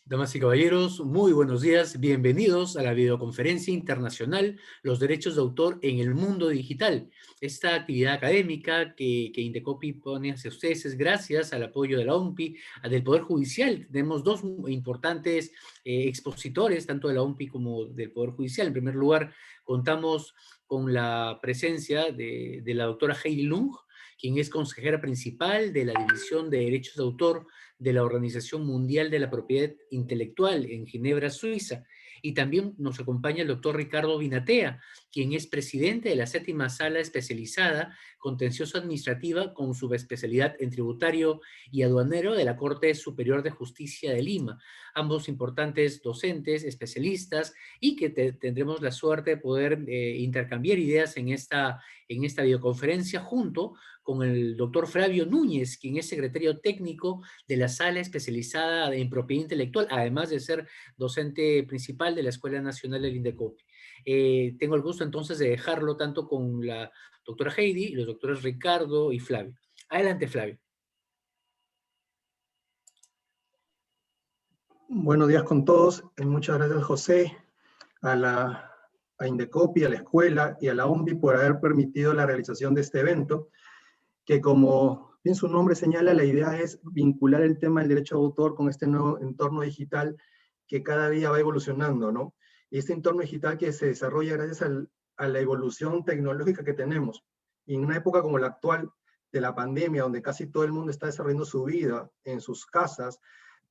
Damas y caballeros, muy buenos días. Bienvenidos a la videoconferencia internacional Los derechos de autor en el mundo digital. Esta actividad académica que Indecopi pone hacia ustedes es gracias al apoyo de la OMPI, del Poder Judicial. Tenemos dos importantes expositores, tanto de la OMPI como del Poder Judicial. En primer lugar, contamos con la presencia de la doctora Heidi Lung, quien es consejera principal de la División de Derechos de Autor de la Organización Mundial de la Propiedad Intelectual en Ginebra, Suiza. Y también nos acompaña el doctor Ricardo Vinatea, quien es presidente de la 7ª Sala Especializada Contencioso Administrativa con subespecialidad en tributario y aduanero de la Corte Superior de Justicia de Lima. Ambos importantes docentes, especialistas, y que tendremos la suerte de poder intercambiar ideas en esta videoconferencia junto con el doctor Flavio Núñez, quien es secretario técnico de la Sala Especializada en Propiedad Intelectual, además de ser docente principal de la Escuela Nacional del Indecopi. Tengo el gusto entonces de dejarlo tanto con la doctora Heidi y los doctores Ricardo y Flavio. Adelante, Flavio. Buenos días con todos. Muchas gracias, José, a Indecopi, a la escuela y a la OMPI por haber permitido la realización de este evento, que como bien su nombre señala, la idea es vincular el tema del derecho de autor con este nuevo entorno digital que cada día va evolucionando, ¿no? Y este entorno digital que se desarrolla gracias a la evolución tecnológica que tenemos. Y en una época como la actual de la pandemia, donde casi todo el mundo está desarrollando su vida en sus casas,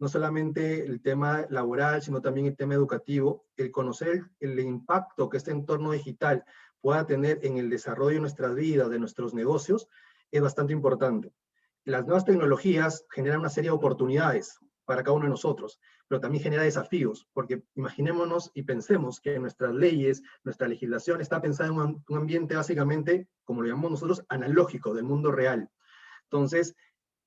no solamente el tema laboral, sino también el tema educativo, el conocer el impacto que este entorno digital pueda tener en el desarrollo de nuestras vidas, de nuestros negocios, es bastante importante. Las nuevas tecnologías generan una serie de oportunidades para cada uno de nosotros, pero también genera desafíos, porque imaginémonos y pensemos que nuestras leyes, nuestra legislación está pensada en un ambiente básicamente, como lo llamamos nosotros, analógico, del mundo real. Entonces,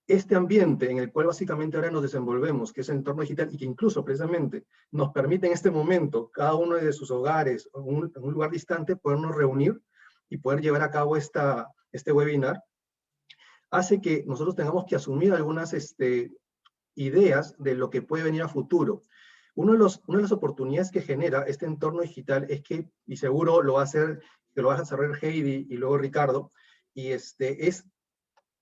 este ambiente en el cual básicamente ahora nos desenvolvemos, que es el entorno digital y que incluso precisamente nos permite en este momento, cada uno de sus hogares, en un lugar distante, podernos reunir y poder llevar a cabo este webinar, hace que nosotros tengamos que asumir algunas ideas de lo que puede venir a futuro. Una de las oportunidades que genera este entorno digital es que, y seguro lo va a hacer, que lo va a desarrollar Heidi y luego Ricardo, y es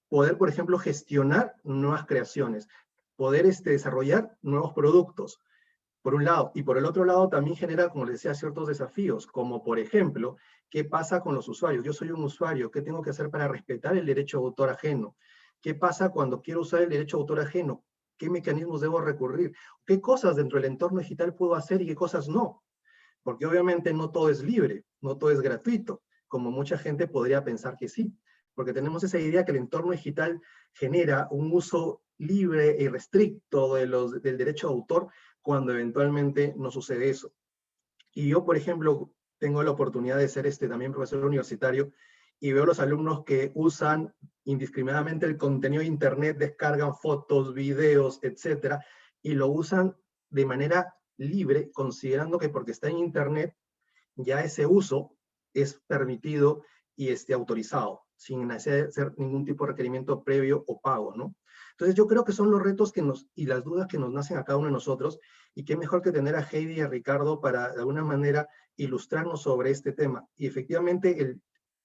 poder, por ejemplo, gestionar nuevas creaciones, poder desarrollar nuevos productos, por un lado, y por el otro lado también genera, como les decía, ciertos desafíos, como por ejemplo, ¿qué pasa con los usuarios? Yo soy un usuario, ¿qué tengo que hacer para respetar el derecho de autor ajeno? ¿Qué pasa cuando quiero usar el derecho de autor ajeno? ¿Qué mecanismos debo recurrir? ¿Qué cosas dentro del entorno digital puedo hacer y qué cosas no? Porque obviamente no todo es libre, no todo es gratuito, como mucha gente podría pensar que sí, porque tenemos esa idea que el entorno digital genera un uso libre y restricto del derecho de autor, cuando eventualmente no sucede eso. Y yo, por ejemplo, tengo la oportunidad de ser también profesor universitario y veo los alumnos que usan indiscriminadamente el contenido de internet, descargan fotos, videos, etcétera, y lo usan de manera libre, considerando que porque está en internet, ya ese uso es permitido y autorizado, sin hacer ningún tipo de requerimiento previo o pago, ¿no? Entonces yo creo que son los retos y las dudas que nos nacen a cada uno de nosotros, y qué mejor que tener a Heidi y a Ricardo para de alguna manera ilustrarnos sobre este tema. Y efectivamente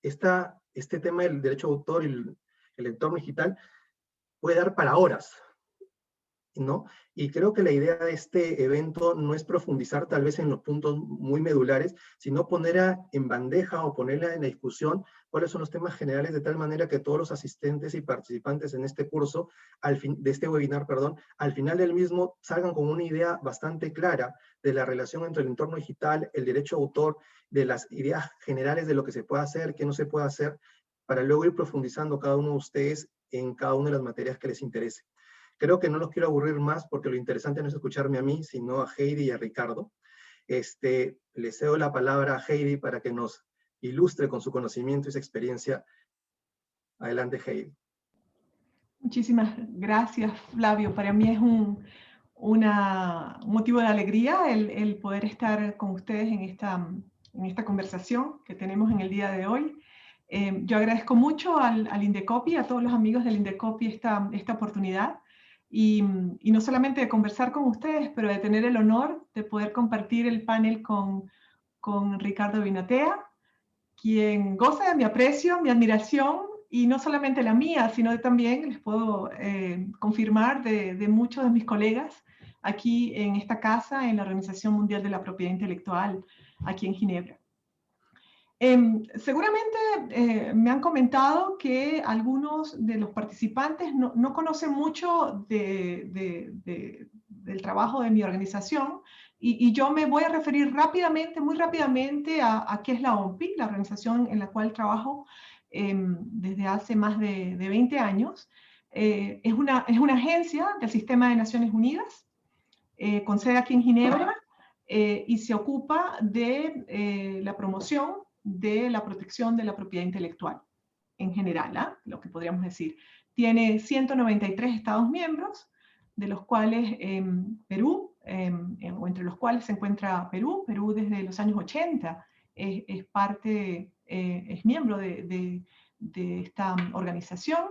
este tema del derecho de autor y el entorno digital puede dar para horas, ¿no? Y creo que la idea de este evento no es profundizar tal vez en los puntos muy medulares, sino poner en bandeja o ponerla en la discusión cuáles son los temas generales, de tal manera que todos los asistentes y participantes en este curso, de este webinar, perdón, al final del mismo salgan con una idea bastante clara de la relación entre el entorno digital, el derecho de autor, de las ideas generales de lo que se puede hacer, qué no se puede hacer, para luego ir profundizando cada uno de ustedes en cada una de las materias que les interese. Creo que no los quiero aburrir más porque lo interesante no es escucharme a mí, sino a Heidi y a Ricardo. Le cedo la palabra a Heidi para que nos ilustre con su conocimiento y su experiencia. Adelante, Heidi. Muchísimas gracias, Flavio. Para mí es un motivo de alegría el poder estar con ustedes en esta conversación que tenemos en el día de hoy. Yo agradezco mucho al Indecopi, a todos los amigos del Indecopi esta oportunidad. y no solamente de conversar con ustedes, pero de tener el honor de poder compartir el panel con Ricardo Vinatea, quien goza de mi aprecio, mi admiración, y no solamente la mía, sino también les puedo confirmar de muchos de mis colegas aquí en esta casa, en la Organización Mundial de la Propiedad Intelectual, aquí en Ginebra. Seguramente me han comentado que algunos de los participantes no conocen mucho del trabajo de mi organización, y yo me voy a referir rápidamente, muy rápidamente, a qué es la OMPI, la organización en la cual trabajo desde hace más de 20 años. Es una agencia del Sistema de Naciones Unidas, con sede aquí en Ginebra, y se ocupa de la promoción de la protección de la propiedad intelectual en general, lo que podríamos decir. Tiene 193 Estados miembros, de los cuales Perú, o entre los cuales se encuentra Perú. Perú desde los años 80 es miembro de esta organización.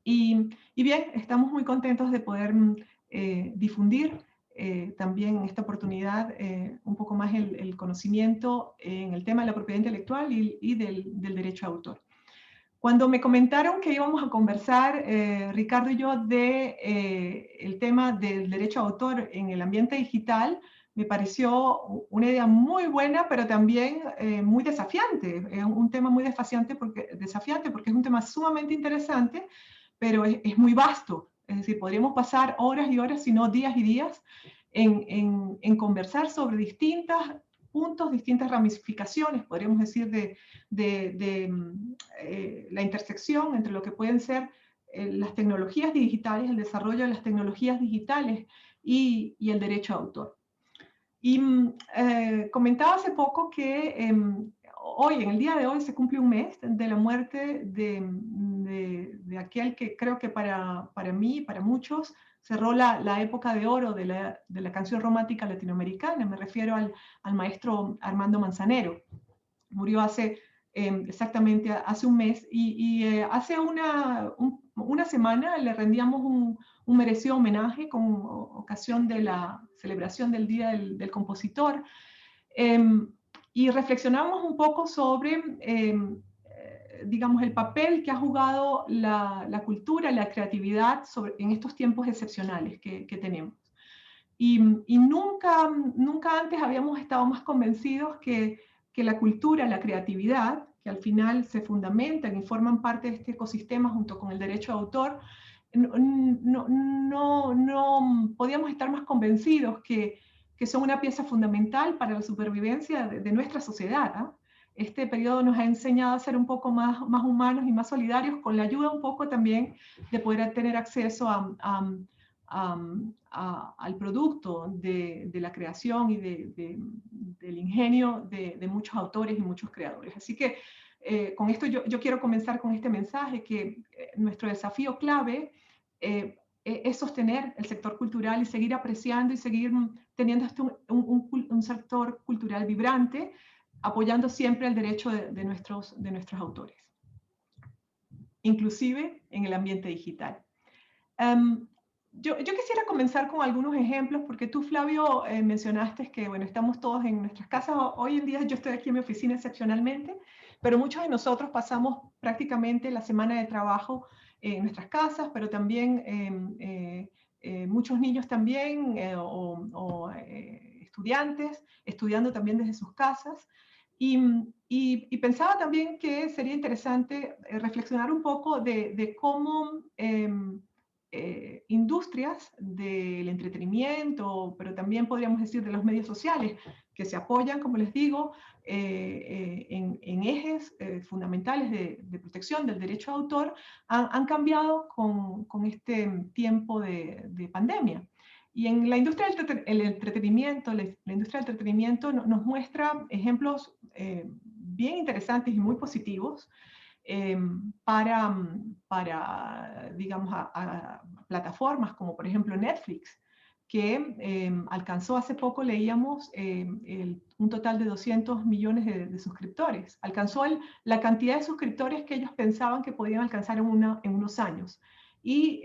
Y bien, estamos muy contentos de poder difundir también en esta oportunidad un poco más el conocimiento en el tema de la propiedad intelectual y del derecho de autor. Cuando me comentaron que íbamos a conversar, Ricardo y yo, el tema del derecho de autor en el ambiente digital, me pareció una idea muy buena, pero también muy desafiante. Es un tema muy desafiante porque es un tema sumamente interesante, pero es muy vasto. Es decir, podríamos pasar horas y horas, si no días y días, en conversar sobre distintos puntos, distintas ramificaciones, podríamos decir, de la intersección entre lo que pueden ser las tecnologías digitales, el desarrollo de las tecnologías digitales y el derecho de autor. Y comentaba hace poco que hoy, en el día de hoy, se cumple un mes de la muerte de aquel que creo que para mí y para muchos cerró la época de oro de la canción romántica latinoamericana. Me refiero al maestro Armando Manzanero. Murió exactamente hace un mes, y hace una semana le rendíamos un merecido homenaje con ocasión de la celebración del Día del Compositor, y reflexionamos un poco sobre digamos, el papel que ha jugado la cultura, la creatividad en estos tiempos excepcionales que tenemos. Y nunca antes habíamos estado más convencidos que la cultura, la creatividad, que al final se fundamentan y forman parte de este ecosistema junto con el derecho de autor, no podíamos estar más convencidos que son una pieza fundamental para la supervivencia de nuestra sociedad, ¿eh? Este periodo nos ha enseñado a ser un poco más humanos y más solidarios, con la ayuda un poco también de poder tener acceso al producto de la creación y del ingenio de muchos autores y muchos creadores. Así que con esto yo quiero comenzar con este mensaje, que nuestro desafío clave es sostener el sector cultural y seguir apreciando y seguir teniendo un sector cultural vibrante, apoyando siempre el derecho de nuestros autores, inclusive en el ambiente digital. Yo quisiera comenzar con algunos ejemplos, porque tú, Flavio, mencionaste que, bueno, estamos todos en nuestras casas. Hoy en día yo estoy aquí en mi oficina excepcionalmente, pero muchos de nosotros pasamos prácticamente la semana de trabajo en nuestras casas, pero también muchos niños también, o estudiantes, estudiando también desde sus casas. Y pensaba también que sería interesante reflexionar un poco de cómo industrias del entretenimiento, pero también podríamos decir de los medios sociales, que se apoyan, como les digo, en ejes fundamentales de protección del derecho de autor, han cambiado con este tiempo de pandemia. Y en la industria del entretenimiento, la industria del entretenimiento nos muestra ejemplos bien interesantes y muy positivos para digamos, a plataformas como por ejemplo Netflix, que alcanzó hace poco, leíamos, un total de 200 millones de suscriptores. Alcanzó la cantidad de suscriptores que ellos pensaban que podían alcanzar en unos años. Y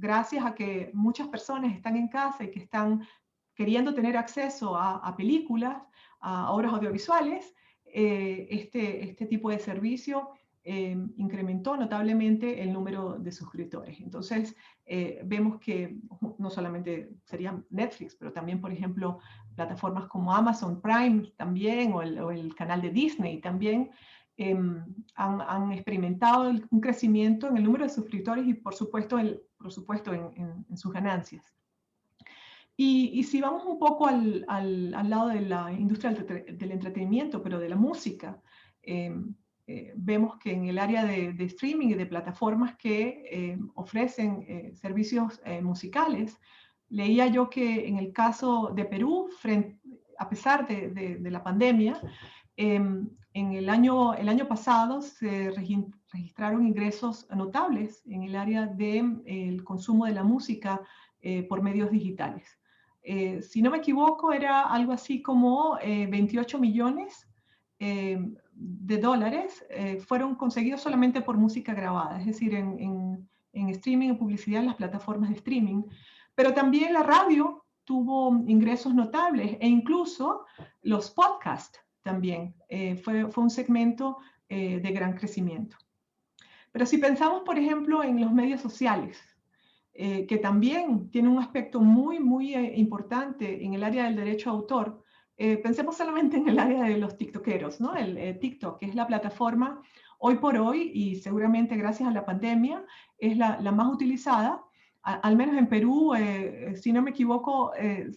gracias a que muchas personas están en casa y que están queriendo tener acceso a películas, a obras audiovisuales, este tipo de servicio incrementó notablemente el número de suscriptores. Entonces, vemos que no solamente sería Netflix, pero también, por ejemplo, plataformas como Amazon Prime también, o el canal de Disney también, han experimentado un crecimiento en el número de suscriptores y, por supuesto, en sus ganancias. Y si vamos un poco al lado de la industria del entretenimiento, pero de la música, vemos que en el área de streaming y de plataformas que ofrecen servicios musicales, leía yo que en el caso de Perú, a pesar de la pandemia, en el año pasado se registraron ingresos notables en el área del consumo de la música por medios digitales. Si no me equivoco, era algo así como 28 millones de dólares fueron conseguidos solamente por música grabada, es decir, en streaming, en publicidad en las plataformas de streaming. Pero también la radio tuvo ingresos notables e incluso los podcasts también. Fue un segmento de gran crecimiento. Pero si pensamos, por ejemplo, en los medios sociales, que también tiene un aspecto muy, muy importante en el área del derecho a autor. Pensemos solamente en el área de los tiktokeros, ¿no? El TikTok, que es la plataforma hoy por hoy, y seguramente gracias a la pandemia, es la más utilizada. Al menos en Perú, si no me equivoco,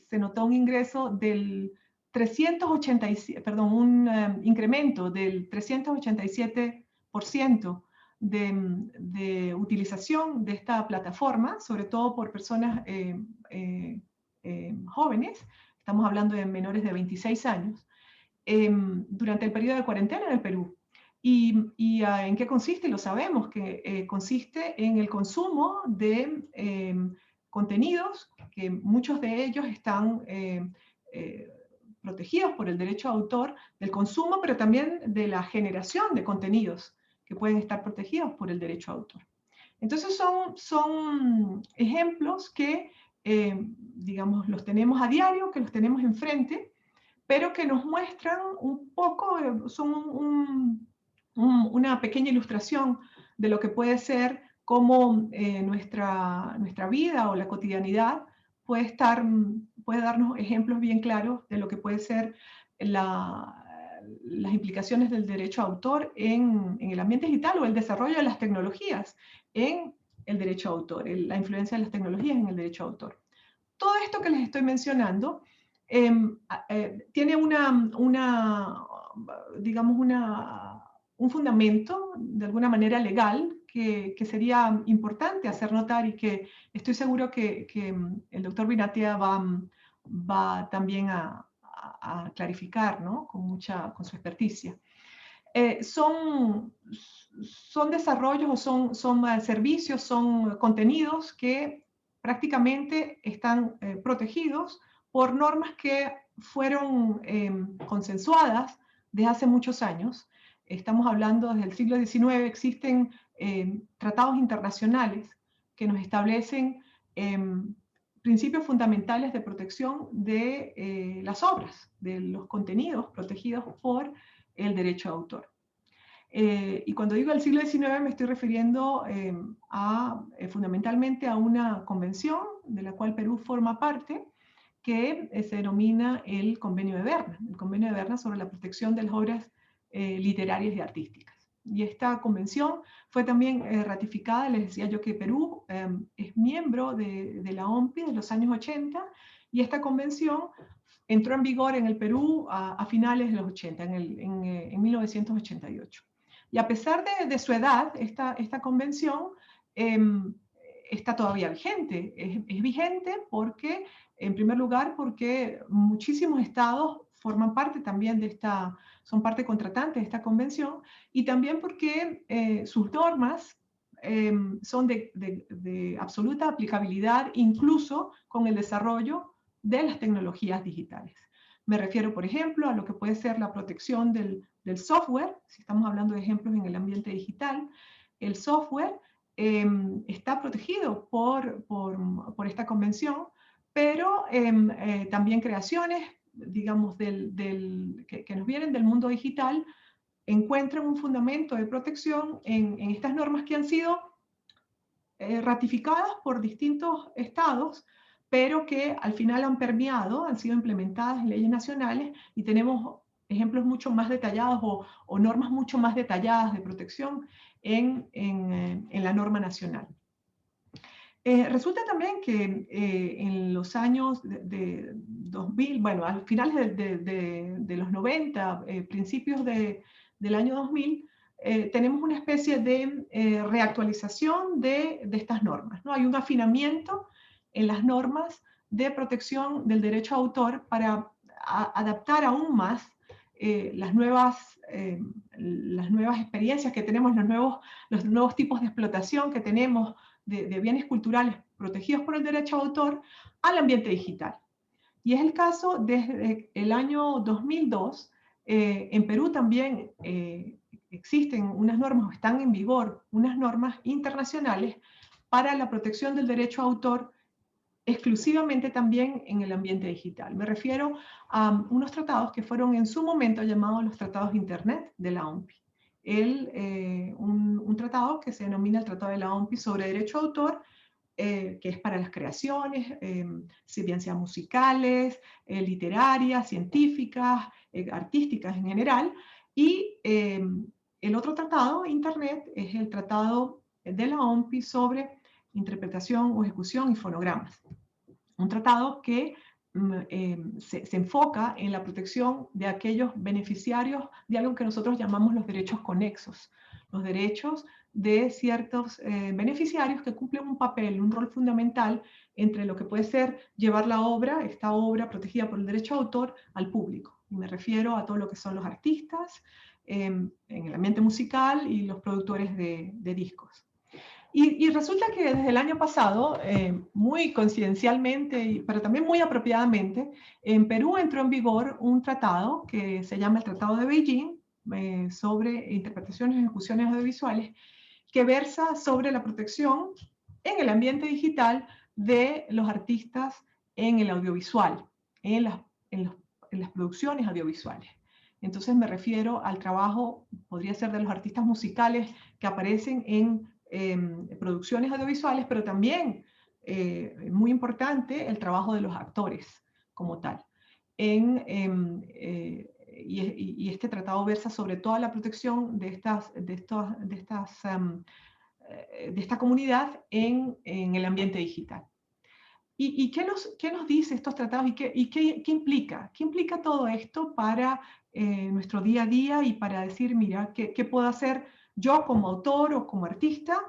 se notó un ingreso del 387, perdón, un incremento del 387% de utilización de esta plataforma, sobre todo por personas jóvenes, estamos hablando de menores de 26 años, durante el periodo de cuarentena en el Perú. ¿Y en qué consiste? Lo sabemos, que consiste en el consumo de contenidos, que muchos de ellos están protegidos por el derecho a autor, del consumo, pero también de la generación de contenidos que pueden estar protegidos por el derecho a autor. Entonces son ejemplos que, digamos, los tenemos a diario, que los tenemos enfrente, pero que nos muestran un poco, son una pequeña ilustración de lo que puede ser cómo nuestra vida o la cotidianidad puede darnos ejemplos bien claros de lo que puede ser las implicaciones del derecho a autor en el ambiente digital o el desarrollo de las tecnologías en el derecho a autor, la influencia de las tecnologías en el derecho a autor. Todo esto que les estoy mencionando tiene digamos, un fundamento, de alguna manera legal, que sería importante hacer notar y que estoy seguro que el doctor Binatea va también a clarificar, ¿no? Con su experticia. Son desarrollos o son servicios, son contenidos que prácticamente están protegidos por normas que fueron consensuadas desde hace muchos años. Estamos hablando desde el siglo XIX, existen tratados internacionales que nos establecen principios fundamentales de protección de las obras, de los contenidos protegidos por el derecho a autor. Y cuando digo el siglo XIX me estoy refiriendo fundamentalmente a una convención de la cual Perú forma parte, que se denomina el Convenio de Berna, el Convenio de Berna sobre la protección de las obras literarias y artísticas. Y esta convención fue también ratificada, les decía yo que Perú es miembro de la OMPI de los años 80, y esta convención entró en vigor en el Perú a finales de los 80, en 1988. Y a pesar de su edad, esta convención está todavía vigente. Es vigente porque, en primer lugar, porque muchísimos estados forman parte también son parte contratante de esta convención, y también porque sus normas son de absoluta aplicabilidad, incluso con el desarrollo de las tecnologías digitales. Me refiero, por ejemplo, a lo que puede ser la protección del software, si estamos hablando de ejemplos en el ambiente digital. El software está protegido por esta convención, pero también creaciones, digamos, que nos vienen del mundo digital, encuentran un fundamento de protección en estas normas que han sido ratificadas por distintos estados, pero que al final han permeado, han sido implementadas en leyes nacionales, y tenemos ejemplos mucho más detallados o normas mucho más detalladas de protección en la norma nacional. Resulta también que en los años de 2000, bueno, al finales de los 90, principios del año 2000, tenemos una especie de reactualización de estas normas, ¿no? Hay un afinamiento en las normas de protección del derecho a autor para adaptar aún más las nuevas experiencias que tenemos, los nuevos tipos de explotación que tenemos de bienes culturales protegidos por el derecho a autor al ambiente digital. Y es el caso desde el año 2002. En Perú también existen unas normas, están en vigor unas normas internacionales para la protección del derecho a autor exclusivamente también en el ambiente digital. Me refiero a unos tratados que fueron en su momento llamados los tratados de Internet de la OMPI. Un tratado que se denomina el Tratado de la OMPI sobre derecho a autor, que es para las creaciones, si bien sean musicales, literarias, científicas, artísticas en general. Y el otro tratado, Internet, es el Tratado de la OMPI sobre interpretación o ejecución y fonogramas. Un tratado que se enfoca en la protección de aquellos beneficiarios de algo que nosotros llamamos los derechos conexos, los derechos de ciertos beneficiarios que cumplen un papel, un rol fundamental entre lo que puede ser llevar esta obra protegida por el derecho de autor, al público. Y me refiero a todo lo que son los artistas en el ambiente musical y los productores de discos. Y resulta que desde el año pasado, muy coincidencialmente, pero también muy apropiadamente, en Perú entró en vigor un tratado que se llama el Tratado de Beijing sobre interpretaciones y ejecuciones audiovisuales, que versa sobre la protección en el ambiente digital de los artistas en el audiovisual, en las producciones audiovisuales. Entonces me refiero al trabajo, podría ser de los artistas musicales que aparecen en producciones audiovisuales, pero también, muy importante, el trabajo de los actores como tal. Y este tratado versa sobre toda la protección de esta comunidad en el ambiente digital. ¿Y qué nos dice estos tratados y qué implica? ¿Qué implica todo esto para nuestro día a día y para decir, mira, qué puedo hacer yo como autor o como artista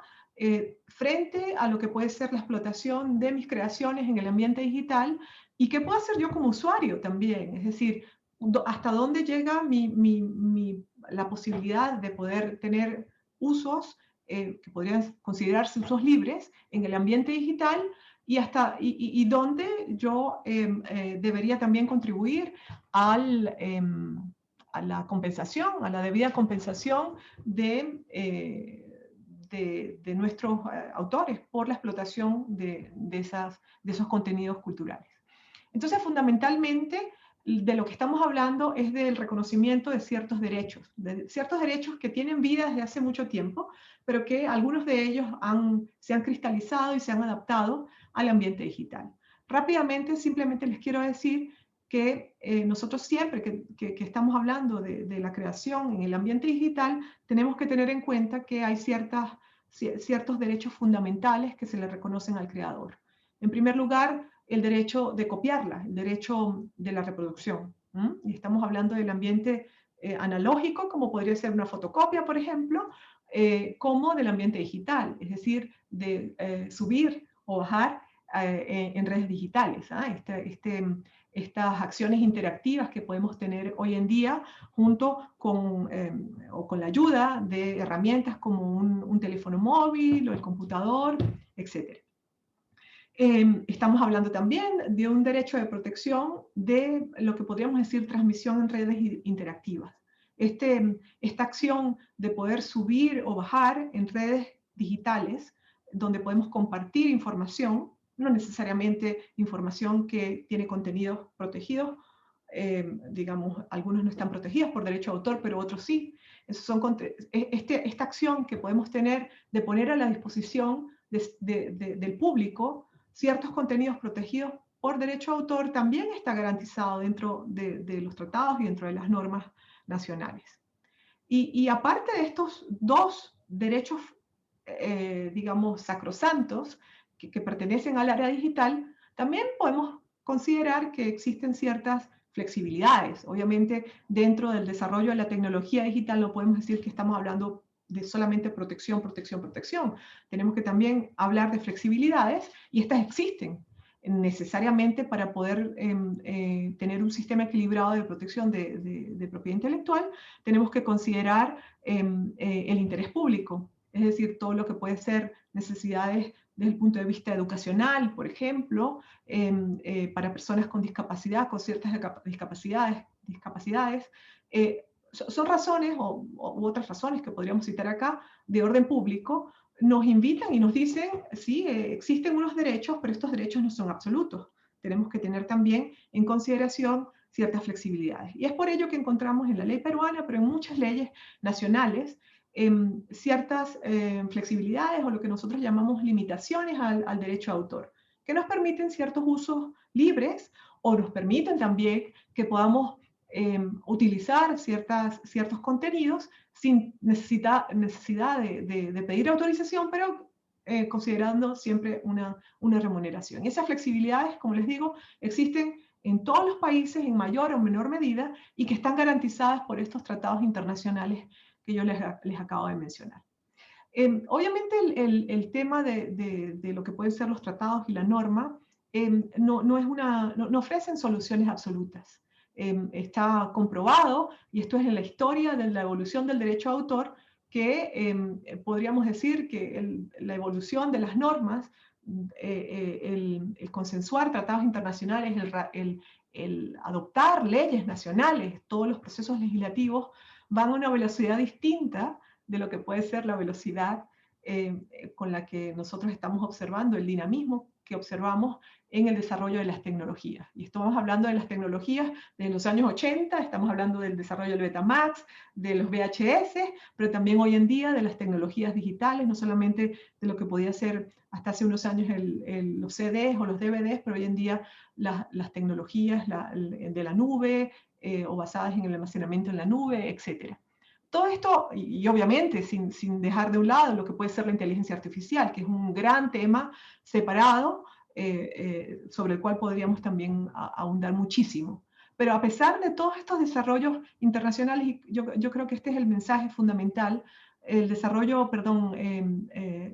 frente a lo que puede ser la explotación de mis creaciones en el ambiente digital, y qué puedo hacer yo como usuario también? Es decir, hasta dónde llega la posibilidad de poder tener usos que podrían considerarse usos libres en el ambiente digital, y dónde yo debería también contribuir a la compensación, a la debida compensación de nuestros autores por la explotación de esos contenidos culturales. Entonces, fundamentalmente, de lo que estamos hablando es del reconocimiento de ciertos derechos que tienen vida desde hace mucho tiempo, pero que algunos de ellos se han cristalizado y se han adaptado al ambiente digital. Rápidamente, simplemente les quiero decir que nosotros siempre que estamos hablando de la creación en el ambiente digital, tenemos que tener en cuenta que hay ciertos derechos fundamentales que se le reconocen al creador. En primer lugar, el derecho de copiarla, el derecho de la reproducción. Y estamos hablando del ambiente analógico, como podría ser una fotocopia, por ejemplo, como del ambiente digital, es decir, de subir o bajar en redes digitales. Estas acciones interactivas que podemos tener hoy en día junto con la ayuda de herramientas como un teléfono móvil o el computador, etc. Estamos hablando también de un derecho de protección de lo que podríamos decir transmisión en redes interactivas. Esta acción de poder subir o bajar en redes digitales donde podemos compartir información, no necesariamente información que tiene contenidos protegidos. Digamos, algunos no están protegidos por derecho de autor, pero otros sí. Esta acción que podemos tener de poner a la disposición del público ciertos contenidos protegidos por derecho de autor también está garantizado dentro de los tratados y dentro de las normas nacionales. Y aparte de estos dos derechos, digamos, sacrosantos, que pertenecen al área digital, también podemos considerar que existen ciertas flexibilidades. Obviamente, dentro del desarrollo de la tecnología digital no podemos decir que estamos hablando de solamente protección, protección, protección. Tenemos que también hablar de flexibilidades, y estas existen necesariamente para poder tener un sistema equilibrado de protección de propiedad intelectual. Tenemos que considerar el interés público, es decir, todo lo que puede ser necesidades desde el punto de vista educacional, por ejemplo, para personas con discapacidad, con ciertas discapacidades. Son razones, u otras razones que podríamos citar acá, de orden público. Nos invitan y nos dicen, sí, existen unos derechos, pero estos derechos no son absolutos. Tenemos que tener también en consideración ciertas flexibilidades. Y es por ello que encontramos en la ley peruana, pero en muchas leyes nacionales, ciertas flexibilidades, o lo que nosotros llamamos limitaciones al derecho de autor, que nos permiten ciertos usos libres, o nos permiten también que podamos utilizar ciertos contenidos sin necesidad de pedir autorización, pero considerando siempre una remuneración. Y esas flexibilidades, como les digo, existen en todos los países en mayor o menor medida, y que están garantizadas por estos tratados internacionales que yo les acabo de mencionar. Obviamente el tema de lo que pueden ser los tratados y la norma no ofrecen soluciones absolutas. Está comprobado, y esto es en la historia de la evolución del derecho de autor, que podríamos decir que la evolución de las normas, el consensuar tratados internacionales, el adoptar leyes nacionales, todos los procesos legislativos van a una velocidad distinta de lo que puede ser la velocidad con la que nosotros estamos observando, el dinamismo que observamos en el desarrollo de las tecnologías. Y estamos hablando de las tecnologías de los años 80, estamos hablando del desarrollo del Betamax, de los VHS, pero también hoy en día de las tecnologías digitales, no solamente de lo que podía ser hasta hace unos años los CDs o los DVDs, pero hoy en día las tecnologías de la nube, o basadas en el almacenamiento en la nube, etcétera. Todo esto, y obviamente sin dejar de un lado lo que puede ser la inteligencia artificial, que es un gran tema separado, sobre el cual podríamos también ahondar muchísimo. Pero a pesar de todos estos desarrollos internacionales, yo creo que este es el mensaje fundamental, el desarrollo,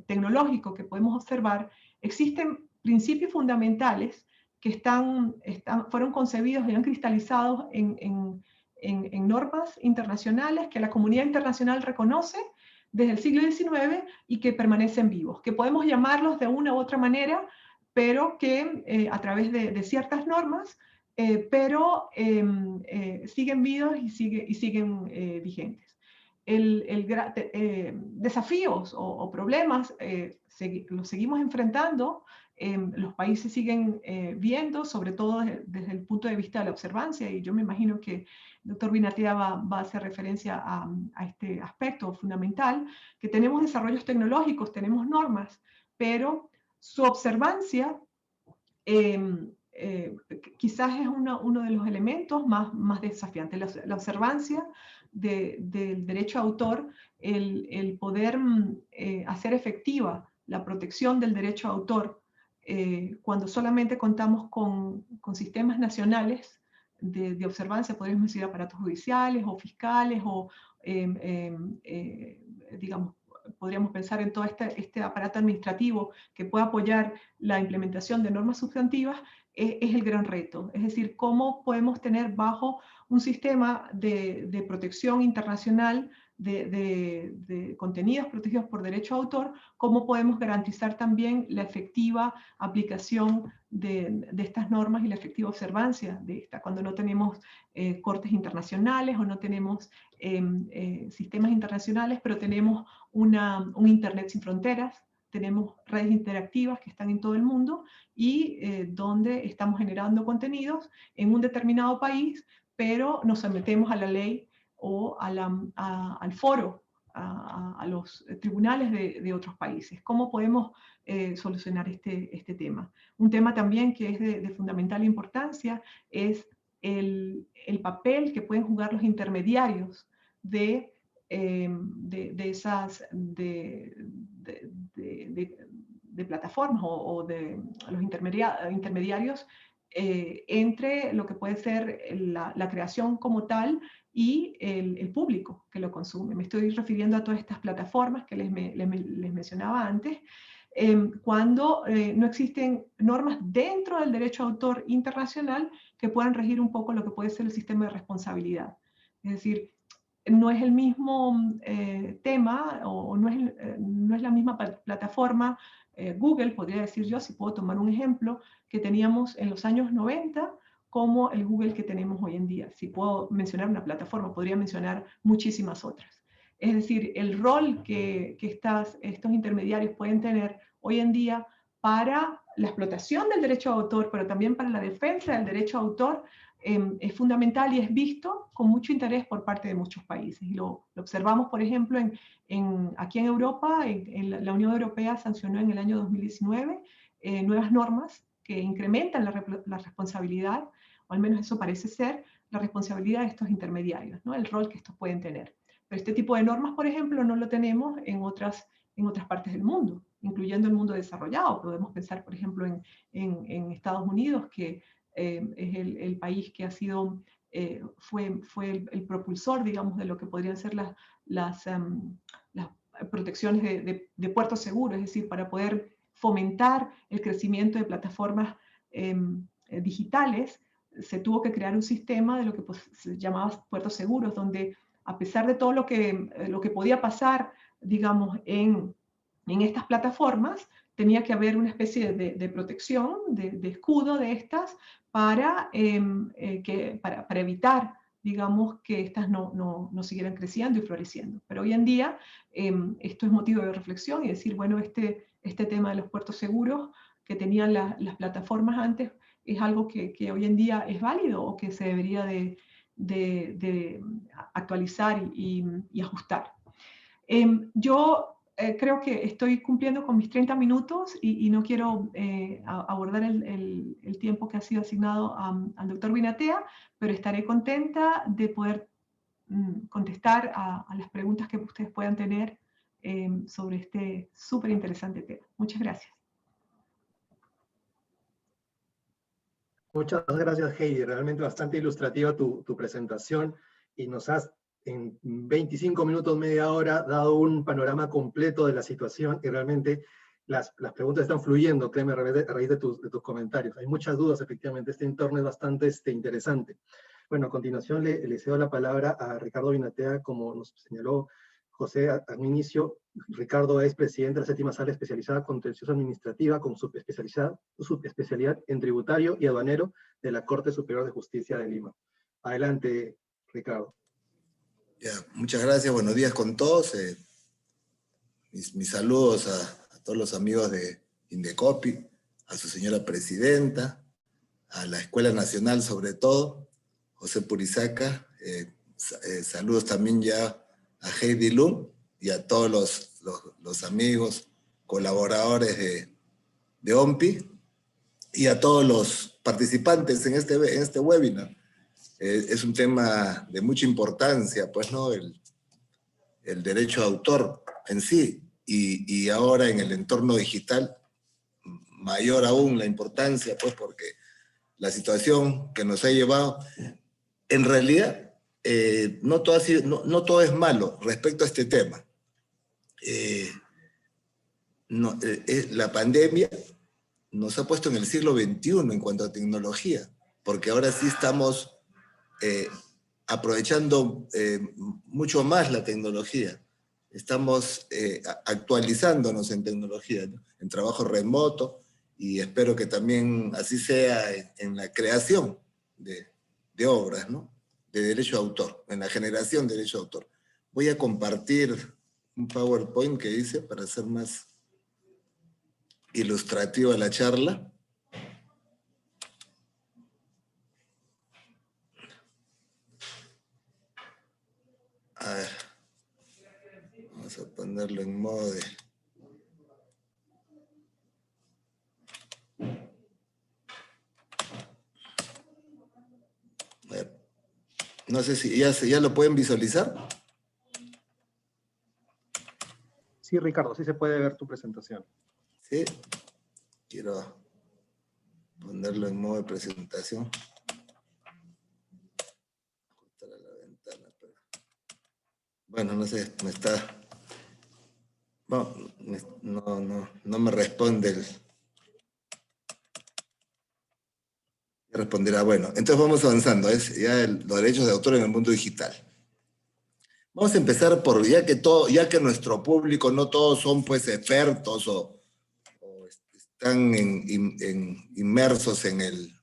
tecnológico que podemos observar, existen principios fundamentales que fueron concebidos y han cristalizado en normas internacionales que la comunidad internacional reconoce desde el siglo XIX y que permanecen vivos, que podemos llamarlos de una u otra manera, pero que a través de ciertas normas, siguen vivos y siguen vigentes. Desafíos o problemas los seguimos enfrentando, los países siguen viendo, sobre todo desde el punto de vista de la observancia, y yo me imagino que el doctor Binatia va a hacer referencia a este aspecto fundamental, que tenemos desarrollos tecnológicos, tenemos normas, pero su observancia quizás es uno de los elementos más desafiantes. La observancia del derecho a autor, el poder hacer efectiva la protección del derecho a autor, cuando solamente contamos con sistemas nacionales de observancia, podríamos decir aparatos judiciales o fiscales, o digamos, podríamos pensar en todo este aparato administrativo que pueda apoyar la implementación de normas sustantivas, es el gran reto. Es decir, cómo podemos tener bajo un sistema de protección internacional de contenidos protegidos por derecho a autor, cómo podemos garantizar también la efectiva aplicación de estas normas y la efectiva observancia de esta, cuando no tenemos cortes internacionales o no tenemos sistemas internacionales, pero tenemos un Internet sin fronteras, tenemos redes interactivas que están en todo el mundo y donde estamos generando contenidos en un determinado país, pero nos sometemos a la ley o al foro, a los tribunales de otros países. ¿Cómo podemos solucionar este tema? Un tema también que es de fundamental importancia es el papel que pueden jugar los intermediarios de plataformas o de los intermediarios entre lo que puede ser la creación como tal y el público que lo consume. Me estoy refiriendo a todas estas plataformas que les mencionaba antes, cuando no existen normas dentro del derecho de autor internacional que puedan regir un poco lo que puede ser el sistema de responsabilidad. Es decir, no es el mismo tema o no es la misma plataforma. Google, podría decir yo, si puedo tomar un ejemplo, que teníamos en los años 90 como el Google que tenemos hoy en día. Si puedo mencionar una plataforma, podría mencionar muchísimas otras. Es decir, el rol que estos intermediarios pueden tener hoy en día para la explotación del derecho de autor, pero también para la defensa del derecho de autor, es fundamental y es visto con mucho interés por parte de muchos países. Y lo observamos, por ejemplo, aquí en Europa. La Unión Europea sancionó en el año 2019 nuevas normas que incrementan la responsabilidad, o al menos eso parece ser, la responsabilidad de estos intermediarios, ¿no? El rol que estos pueden tener. Pero este tipo de normas, por ejemplo, no lo tenemos en otras partes del mundo, incluyendo el mundo desarrollado. Podemos pensar, por ejemplo, en Estados Unidos, que es el país que ha sido, fue el propulsor, digamos, de lo que podrían ser las protecciones de puertos seguros, es decir, para poder fomentar el crecimiento de plataformas digitales, se tuvo que crear un sistema de lo que se llamaba puertos seguros, donde a pesar de todo lo que podía pasar, digamos, en estas plataformas, tenía que haber una especie de protección, de escudo de estas, para evitar, digamos, que estas no siguieran creciendo y floreciendo. Pero hoy en día esto es motivo de reflexión y decir, bueno, este tema de los puertos seguros que tenían las plataformas antes es algo que hoy en día es válido o que se debería de actualizar y ajustar. Yo creo que estoy cumpliendo con mis 30 minutos y no quiero abordar el tiempo que ha sido asignado al doctor Vinatea, pero estaré contenta de poder contestar a las preguntas que ustedes puedan tener sobre este súper interesante tema. Muchas gracias. Muchas gracias, Heidi. Realmente bastante ilustrativa tu presentación y nos has en 25 minutos, media hora, dado un panorama completo de la situación y realmente las preguntas están fluyendo, créeme, a raíz de tus comentarios. Hay muchas dudas, efectivamente, este entorno es bastante interesante. Bueno, a continuación le cedo la palabra a Ricardo Vinatea, como nos señaló José al inicio. Ricardo es presidente de la 7ª Sala Especializada Contencioso Administrativa con subespecialidad en tributario y aduanero de la Corte Superior de Justicia de Lima. Adelante, Ricardo. Ya, muchas gracias, buenos días con todos. Mis saludos a todos los amigos de Indecopi, a su señora presidenta, a la Escuela Nacional sobre todo, José Purizaca. Saludos también ya a Heidi Lum y a todos los amigos, colaboradores de OMPI y a todos los participantes en este webinar. Es un tema de mucha importancia, pues, ¿no? El derecho de autor en sí, y ahora en el entorno digital, mayor aún la importancia, pues, porque la situación que nos ha llevado, en realidad, no todo es malo respecto a este tema. La pandemia nos ha puesto en el siglo XXI en cuanto a tecnología, porque ahora sí estamos aprovechando mucho más la tecnología. Estamos actualizándonos en tecnología, ¿no? En trabajo remoto, y espero que también así sea en la creación de obras, ¿no? De derecho de autor, en la generación de derecho de autor. Voy a compartir un PowerPoint que hice para hacer más ilustrativo a la charla. A ver, vamos a ponerlo en modo de... A ver, no sé si ya lo pueden visualizar. Sí, Ricardo, sí se puede ver tu presentación. Sí, quiero ponerlo en modo de presentación. Ajustar a la ventana, pero... Bueno, no sé, me está... No me responde el... Responderá, bueno, entonces vamos avanzando, es ya los derechos de autor en el mundo digital. Vamos a empezar por, ya que nuestro público no todos son pues expertos o están inmersos en el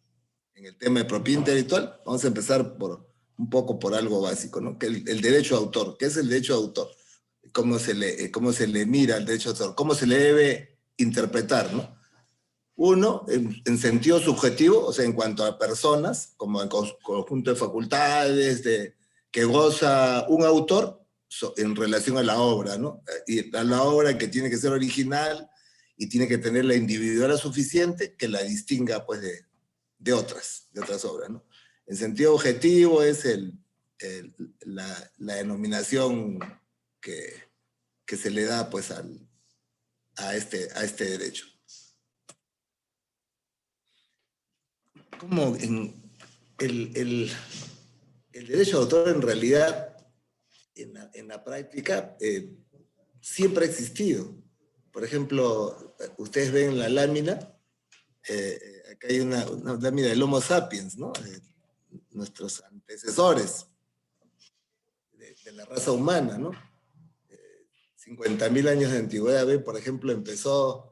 tema de propiedad intelectual, vamos a empezar un poco por algo básico, ¿no? Que el derecho de autor. ¿Qué es el derecho de autor? ¿Cómo se le mira al derecho de autor? ¿Cómo se le debe interpretar, ¿no? Uno, en sentido subjetivo, o sea, en cuanto a personas, como en conjunto de facultades que goza un autor en relación a la obra, ¿no? Y a la obra que tiene que ser original y tiene que tener la individualidad suficiente que la distinga, pues, de otras obras, ¿no? En sentido objetivo es la denominación que se le da, pues, a este derecho. Como el derecho de autor en realidad, en la práctica, siempre ha existido. Por ejemplo, ustedes ven la lámina, acá hay una lámina del Homo sapiens, ¿no? Nuestros antecesores de la raza humana, ¿no? 50.000 años de antigüedad, por ejemplo, empezó...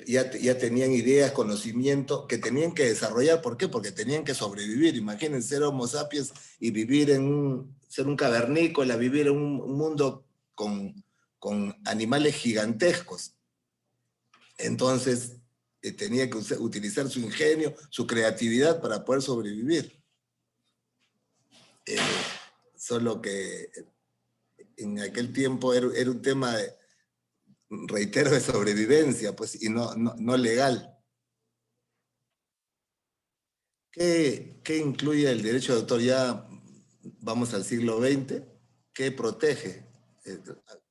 Ya tenían ideas, conocimiento que tenían que desarrollar. ¿Por qué? Porque tenían que sobrevivir. Imagínense ser Homo sapiens y vivir ser un cavernícola, vivir en un mundo con animales gigantescos. Entonces, tenía que utilizar su ingenio, su creatividad para poder sobrevivir. Solo que en aquel tiempo era un tema de, reitero, de sobrevivencia, pues, y no legal. ¿Qué incluye el derecho de autor? Ya vamos al siglo XX. ¿Qué protege?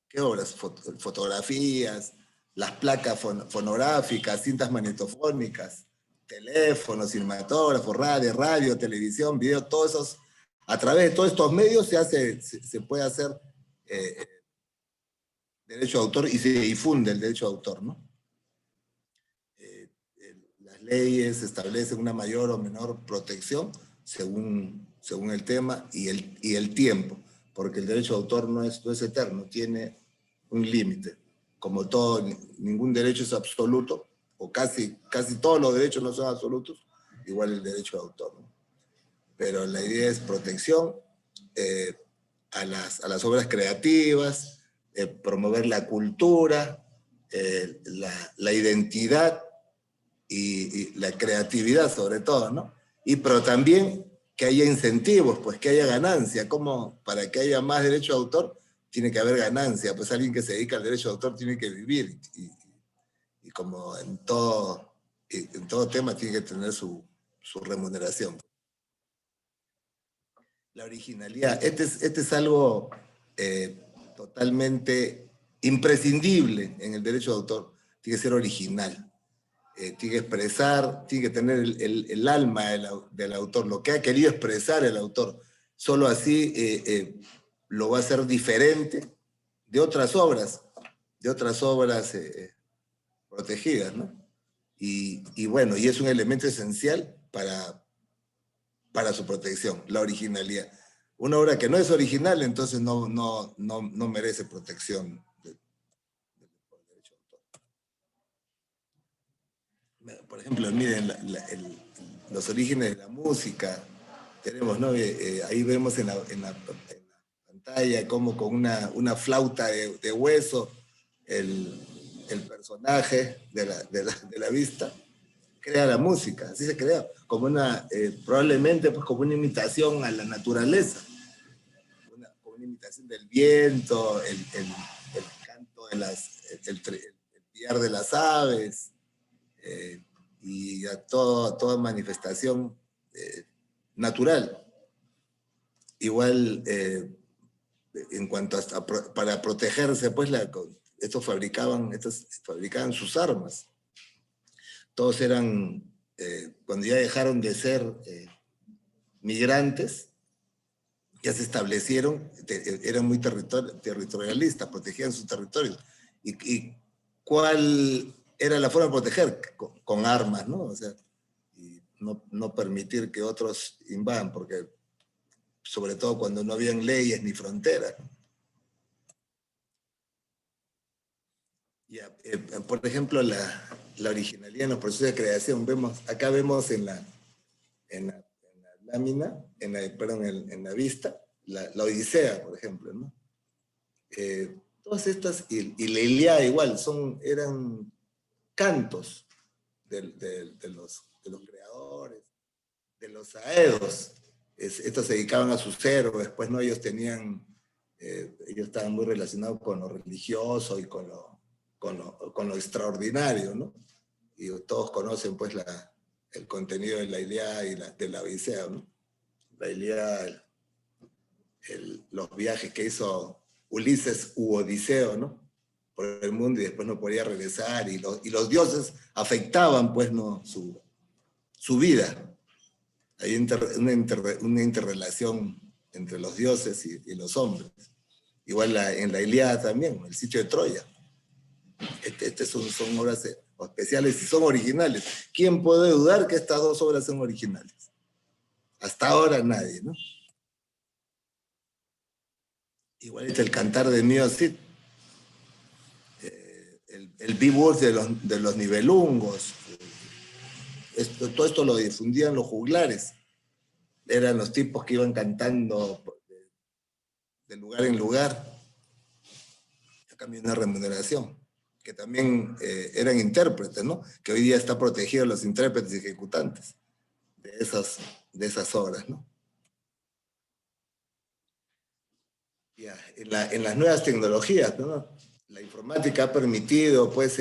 ¿Qué obras? Fotografías, las placas fonográficas, cintas magnetofónicas, teléfonos, cinematógrafos, radio, televisión, video, todos esos, a través de todos estos medios se puede hacer derecho de autor y se difunde el derecho de autor, ¿no? Las leyes establecen una mayor o menor protección según el tema y el tiempo, porque el derecho de autor no es eterno, tiene un límite. Como todo, ningún derecho es absoluto, o casi todos los derechos no son absolutos, igual el derecho de autor, ¿no? Pero la idea es protección a las obras creativas, promover la cultura, la identidad y la creatividad sobre todo, ¿no? Pero también que haya incentivos, pues que haya ganancia. Como para que haya más derecho de autor, tiene que haber ganancia. Pues alguien que se dedica al derecho de autor tiene que vivir. Y como en todo tema tiene que tener su remuneración. La originalidad. Este es algo totalmente imprescindible en el derecho de autor. Tiene que ser original. Tiene que expresar, tiene que tener el alma del autor, lo que ha querido expresar el autor. Solo así lo va a hacer diferente de otras obras protegidas, ¿no? Y bueno, y es un elemento esencial para su protección, la originalidad. Una obra que no es original, entonces no merece protección. Por ejemplo, miren los orígenes de la música. Tenemos, ¿no? Ahí vemos en la pantalla como con una flauta de hueso, el el personaje de la vista crea la música, así se crea, como probablemente pues como una imitación a la naturaleza, como una imitación del viento, el canto de el piar de las aves, y a toda manifestación natural. Igual, en cuanto para protegerse, pues estos fabricaban sus armas. Todos eran, cuando ya dejaron de ser migrantes, ya se establecieron, eran muy territorialistas, protegían sus territorios. ¿Y cuál era la forma de proteger? Con armas, ¿no? O sea, y no permitir que otros invadan, porque sobre todo cuando no habían leyes ni fronteras. Ya, por ejemplo, la originalidad en los procesos de creación. Acá vemos en la lámina, en la vista, la Odisea, por ejemplo, ¿no? Todas estas, y la Ilíada igual, eran cantos de los creadores, de los aedos. Estos se dedicaban a sus héroes, pues, ¿no? Ellos estaban muy relacionados con lo religioso y con lo extraordinario, ¿no? Y todos conocen, pues, el contenido de la Ilíada y de la Odisea, ¿no? La Ilíada, los viajes que hizo Ulises u Odiseo, ¿no? Por el mundo, y después no podía regresar, y los dioses afectaban, pues, ¿no? su vida. Hay una interrelación entre los dioses y los hombres. Igual en la Ilíada también, el sitio de Troya. Son obras especiales y son originales. ¿Quién puede dudar que estas dos obras son originales? Hasta ahora nadie, ¿no? Igual el Cantar de Mío Cid, el Beowulf de los Nibelungos. Todo esto lo difundían los juglares. Eran los tipos que iban cantando de lugar en lugar a cambio de una remuneración, que también eran intérpretes, ¿no? Que hoy día está protegido los intérpretes y ejecutantes de esas obras, ¿no? Ya, en las nuevas tecnologías, ¿no? La informática ha permitido, pues,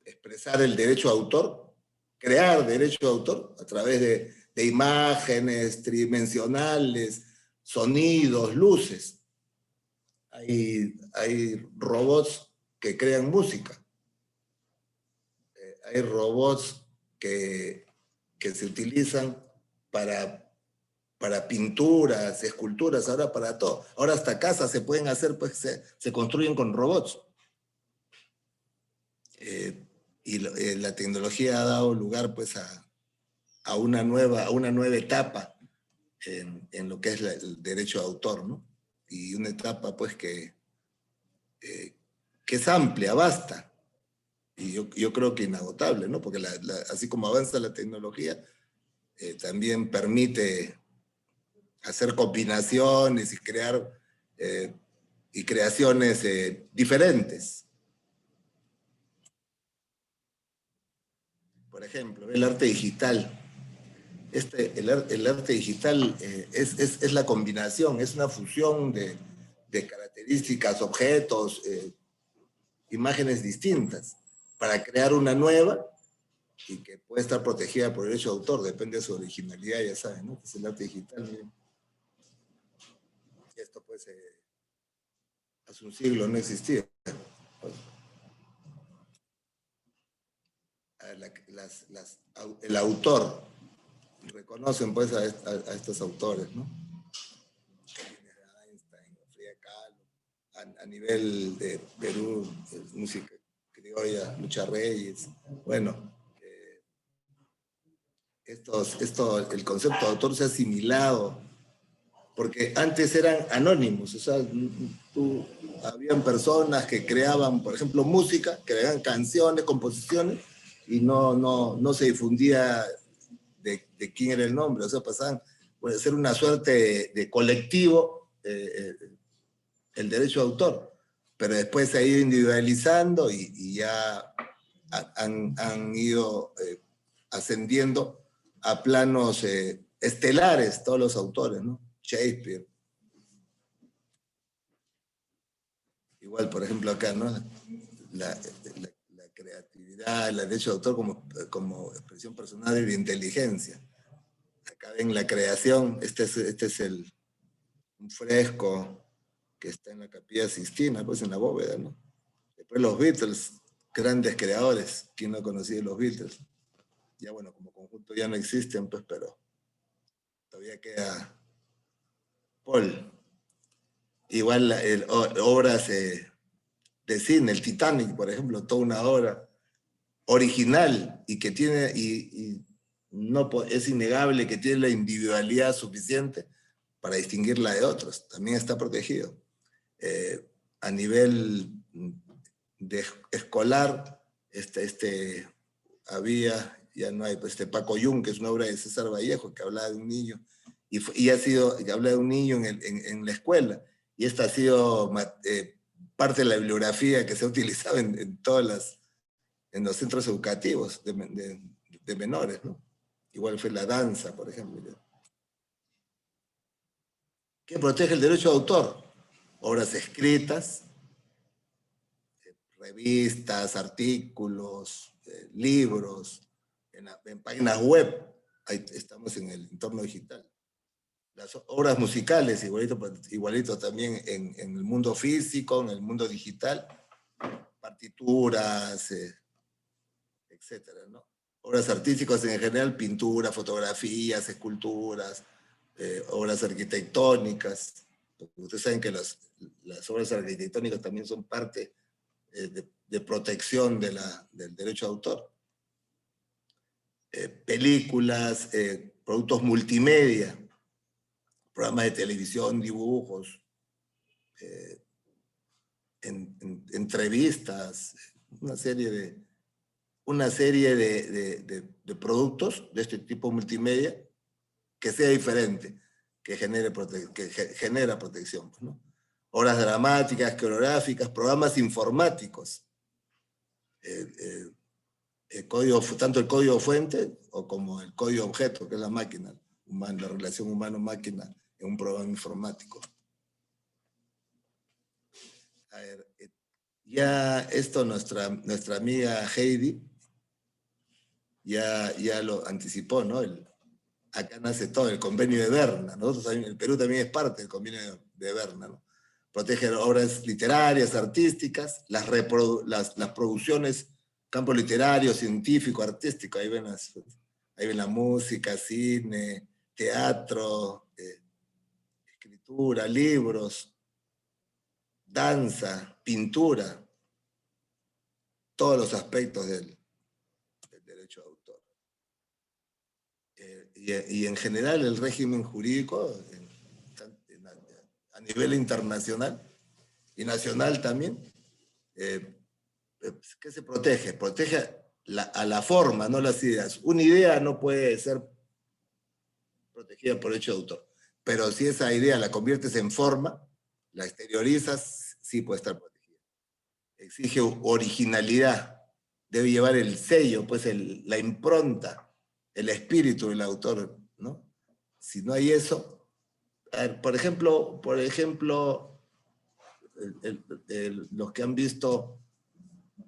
expresar el derecho de autor, crear derecho de autor a través de imágenes tridimensionales, sonidos, luces. Hay robots que crean música. Hay robots que se utilizan para pinturas, esculturas, ahora para todo. Ahora hasta casas se pueden hacer, pues se construyen con robots. Y la tecnología ha dado lugar, pues, a una nueva etapa en lo que es el derecho de autor, ¿no? Y una etapa, pues, que es amplia, vasta, y yo creo que inagotable, ¿no? Porque así como avanza la tecnología, también permite hacer combinaciones y crear creaciones diferentes. Por ejemplo, el arte digital. El arte digital es la combinación, es una fusión de características, objetos, imágenes distintas, para crear una nueva y que puede estar protegida por derecho de autor, depende de su originalidad, ya saben, ¿no? Es el arte digital. Miren. Esto, pues, hace un siglo no existía. El autor, reconocen, pues, a estos autores, ¿no? Einstein, Frida Kahlo, a nivel de Perú, música criolla, Lucha Reyes, bueno, el concepto de autor se ha asimilado, porque antes eran anónimos, o sea, habían personas que creaban, por ejemplo, música, creaban canciones, composiciones, y no se difundía de quién era el nombre, o sea, pasaban, puede ser una suerte de colectivo, el derecho de autor. pero después se ha ido individualizando y ya han ido ascendiendo a planos estelares todos los autores, ¿no? Shakespeare. Igual, por ejemplo, acá, ¿no? La creatividad, el derecho de autor como expresión personal de la inteligencia. Acá ven la creación, este es un fresco que está en la Capilla Sixtina, pues en la bóveda, ¿no? Después los Beatles, grandes creadores, ¿quién no ha conocido los Beatles? Ya bueno, como conjunto ya no existen, pues, pero todavía queda Paul. Igual obras de cine, el Titanic, por ejemplo, toda una obra original y que tiene, no, es innegable que tiene la individualidad suficiente para distinguirla de otros. También está protegido. A nivel escolar, había, ya no hay, pues Paco Yun, que es una obra de César Vallejo, que hablaba de un niño, que habla de un niño en la escuela, y esta ha sido parte de la bibliografía que se ha utilizado en los centros educativos de menores, ¿no? Igual fue la danza, por ejemplo. ¿Qué protege el derecho de autor? Obras escritas, revistas, artículos, libros, en páginas web. Ahí estamos en el entorno digital. Las obras musicales, igualito también en el mundo físico, en el mundo digital, partituras, etcétera, ¿no? Obras artísticas en general, pintura, fotografías, esculturas, obras arquitectónicas. Ustedes saben que las obras arquitectónicas también son parte de protección del derecho de autor. Películas, productos multimedia, programas de televisión, dibujos, entrevistas, una serie de productos de este tipo multimedia que sea diferente, que genera protección, ¿no? Obras dramáticas, coreográficas, programas informáticos, tanto el código fuente como el código objeto, que es la máquina, la relación humano-máquina en un programa informático. A ver, ya esto nuestra amiga Heidi ya lo anticipó, ¿no? Acá nace todo, el convenio de Berna. Nosotros, el Perú también es parte del convenio de Berna, ¿no? Protege obras literarias, artísticas, las producciones, campo literario, científico, artístico, ahí ven la música, cine, teatro, escritura, libros, danza, pintura, todos los aspectos del derecho de autor. Y en general el régimen jurídico a nivel internacional y nacional también, ¿qué se protege? Protege a la forma, no las ideas. Una idea no puede ser protegida por derecho de autor, pero si esa idea la conviertes en forma, la exteriorizas, sí puede estar protegida. Exige originalidad, debe llevar el sello, pues la impronta, el espíritu del autor, ¿no? Si no hay eso, por ejemplo, los que han visto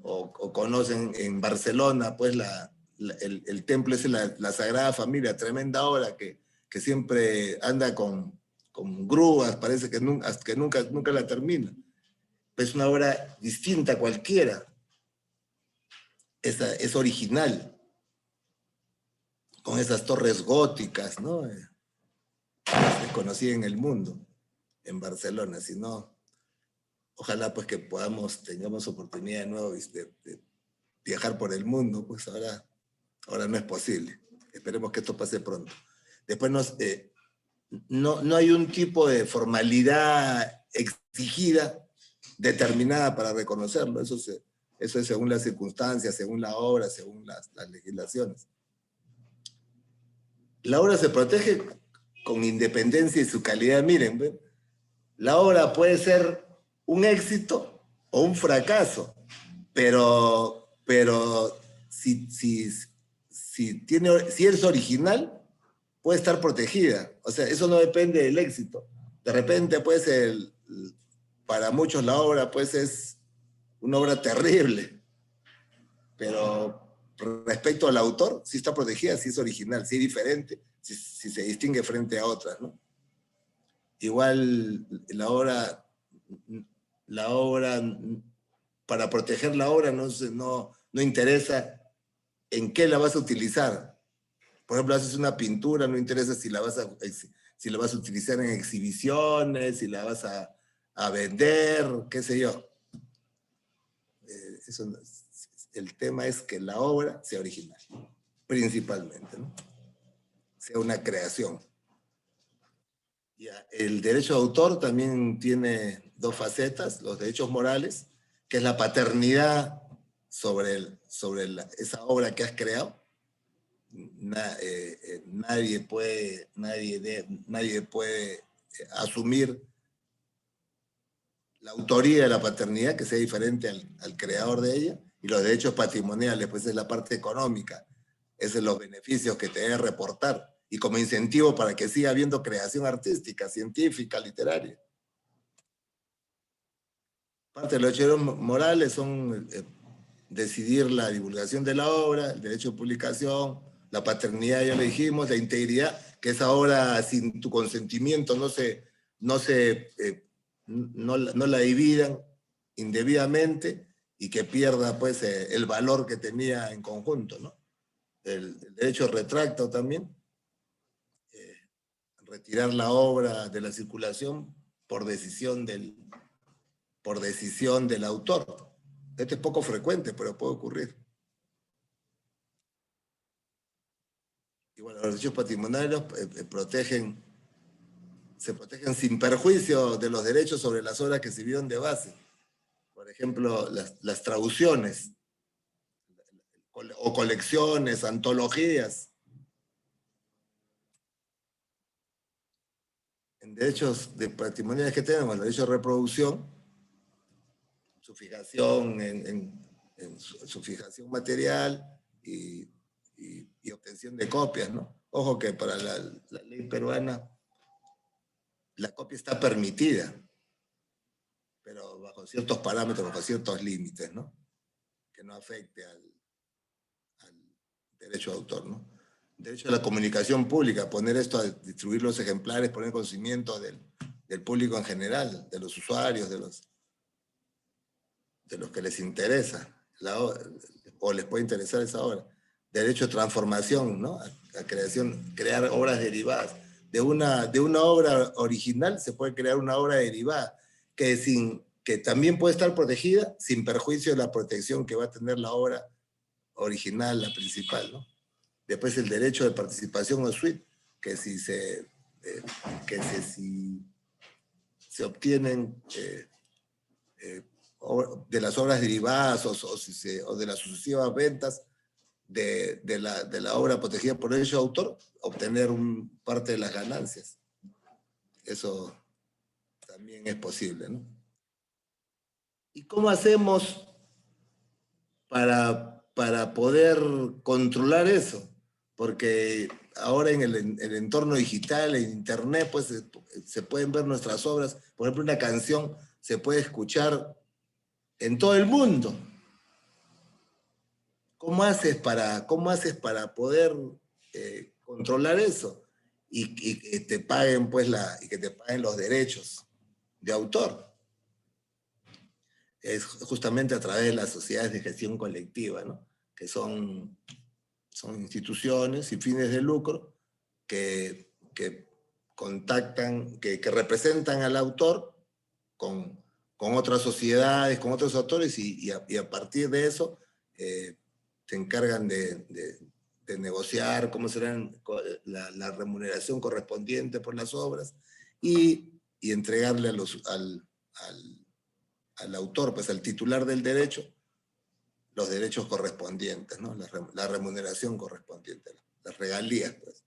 o conocen en Barcelona, pues el templo es la Sagrada Familia, tremenda obra que siempre anda con grúas, parece que nunca la termina. Es una obra distinta a cualquiera. Es original, con esas torres góticas, ¿no? Se conocía en el mundo, en Barcelona. Si no, ojalá pues que tengamos oportunidad de nuevo de viajar por el mundo, pues ahora no es posible. Esperemos que esto pase pronto. Después no hay un tipo de formalidad exigida, determinada para reconocerlo. Eso es según las circunstancias, según la obra, según las legislaciones. La obra se protege con independencia y su calidad. Miren, ¿ven? La obra puede ser un éxito o un fracaso, pero si es original, puede estar protegida. O sea, eso no depende del éxito. De repente, pues, para muchos la obra, pues, es una obra terrible, pero respecto al autor, sí está protegida, sí es original, sí es diferente, sí se distingue frente a otras, ¿no? Igual la obra, para proteger la obra no interesa en qué la vas a utilizar. Por ejemplo, haces una pintura, no interesa si la vas a utilizar en exhibiciones, si la vas a vender, qué sé yo. El tema es que la obra sea original, principalmente, ¿no? Sea una creación. El derecho de autor también tiene dos facetas, los derechos morales, que es la paternidad sobre esa obra que has creado. Nadie puede asumir la autoría de la paternidad que sea diferente al creador de ella, y los derechos patrimoniales, pues es la parte económica, es los beneficios que te debe reportar, y como incentivo para que siga habiendo creación artística, científica, literaria. Parte de los derechos morales son decidir la divulgación de la obra, el derecho de publicación, la paternidad, ya lo dijimos, la integridad, que esa obra sin tu consentimiento no la dividan indebidamente y que pierda, pues, el valor que tenía en conjunto, ¿no? El derecho retracto también, retirar la obra de la circulación por decisión del autor. Esto es poco frecuente, pero puede ocurrir. Y bueno, los derechos patrimoniales se protegen sin perjuicio de los derechos sobre las obras que sirvieron de base. Por ejemplo, las traducciones, o colecciones, antologías. En derechos patrimoniales que tenemos, el derecho de reproducción, su fijación su fijación material y obtención de copias, ¿no? Ojo que para la ley peruana la copia está permitida, pero bajo ciertos parámetros, bajo ciertos límites, ¿no? Que no afecte al derecho de autor, ¿no? Derecho a la comunicación pública, poner esto a distribuir los ejemplares, poner conocimiento del público en general, de los usuarios, de los que les interesa o les puede interesar esa obra. Derecho a transformación, ¿no? A crear obras derivadas. De una obra original se puede crear una obra derivada que también puede estar protegida sin perjuicio de la protección que va a tener la obra original, la principal, ¿no? Después el derecho de participación o suite, que si se obtienen de las obras derivadas o de las sucesivas ventas de la obra protegida por derecho de autor, obtener parte de las ganancias. Eso también es posible, ¿no? ¿Y cómo hacemos para poder controlar eso? Porque ahora en el entorno digital, en internet, pues se pueden ver nuestras obras. Por ejemplo, una canción se puede escuchar en todo el mundo. ¿Cómo haces para poder controlar eso? Y que te paguen, pues, que te paguen los derechos de autor. Es justamente a través de las sociedades de gestión colectiva, ¿no? Que son instituciones sin fines de lucro que contactan, que representan al autor con otras sociedades, con otros autores, y a partir de eso se encargan de negociar cómo será la remuneración correspondiente por las obras y entregarle al autor, pues al titular del derecho, los derechos correspondientes, ¿no? La remuneración correspondiente, las regalías, pues.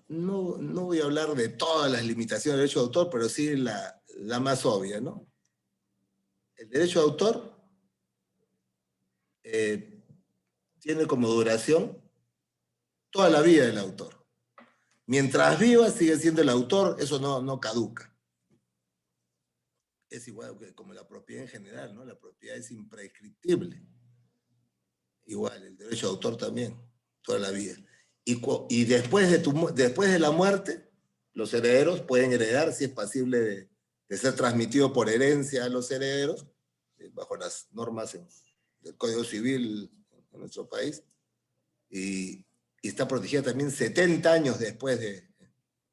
no voy a hablar de todas las limitaciones del derecho de autor, pero sí la más obvia, ¿no? El derecho de autor tiene como duración toda la vida del autor. Mientras viva sigue siendo el autor, eso no caduca. Es igual que como la propiedad en general, ¿no? La propiedad es imprescriptible. Igual, el derecho de autor también, toda la vida. Y después de la muerte, los herederos pueden heredar, si es pasible de ser transmitido por herencia a los herederos, bajo las normas del Código Civil en nuestro país, y está protegida también 70 años después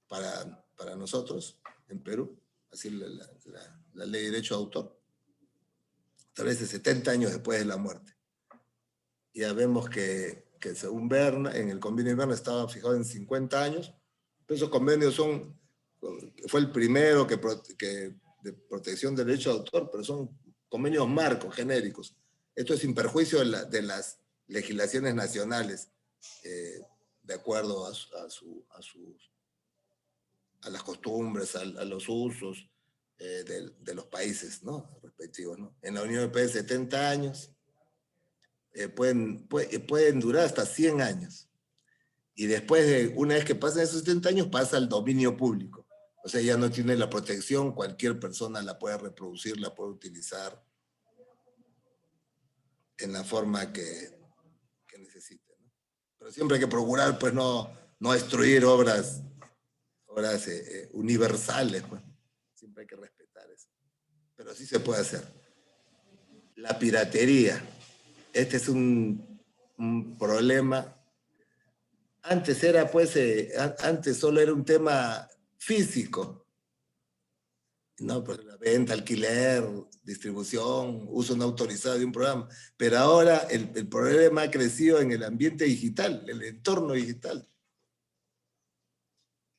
para nosotros, en Perú, así la ley de derecho de autor, establece 70 años después de la muerte. Ya vemos que según Berna, en el convenio de Berna estaba fijado en 50 años, pero esos convenios fue el primero de protección del derecho de autor, pero son convenios marcos, genéricos. Esto es sin perjuicio de las legislaciones nacionales, de acuerdo a las costumbres, a los usos de los países, ¿no? Respectivos, ¿no? En la Unión Europea 70 años, pueden durar hasta 100 años. Y después una vez que pasan esos 70 años, pasa al dominio público. O sea, ya no tiene la protección, cualquier persona la puede reproducir, la puede utilizar en la forma que necesite, ¿no? Pero siempre hay que procurar, pues, no destruir obras universales, pues. Siempre hay que respetar eso. Pero sí se puede hacer. La piratería. Este es un problema. Antes antes solo era un tema físico, ¿no? Pues la venta, alquiler, distribución, uso no autorizado de un programa. Pero ahora el problema ha crecido en el ambiente digital, el entorno digital.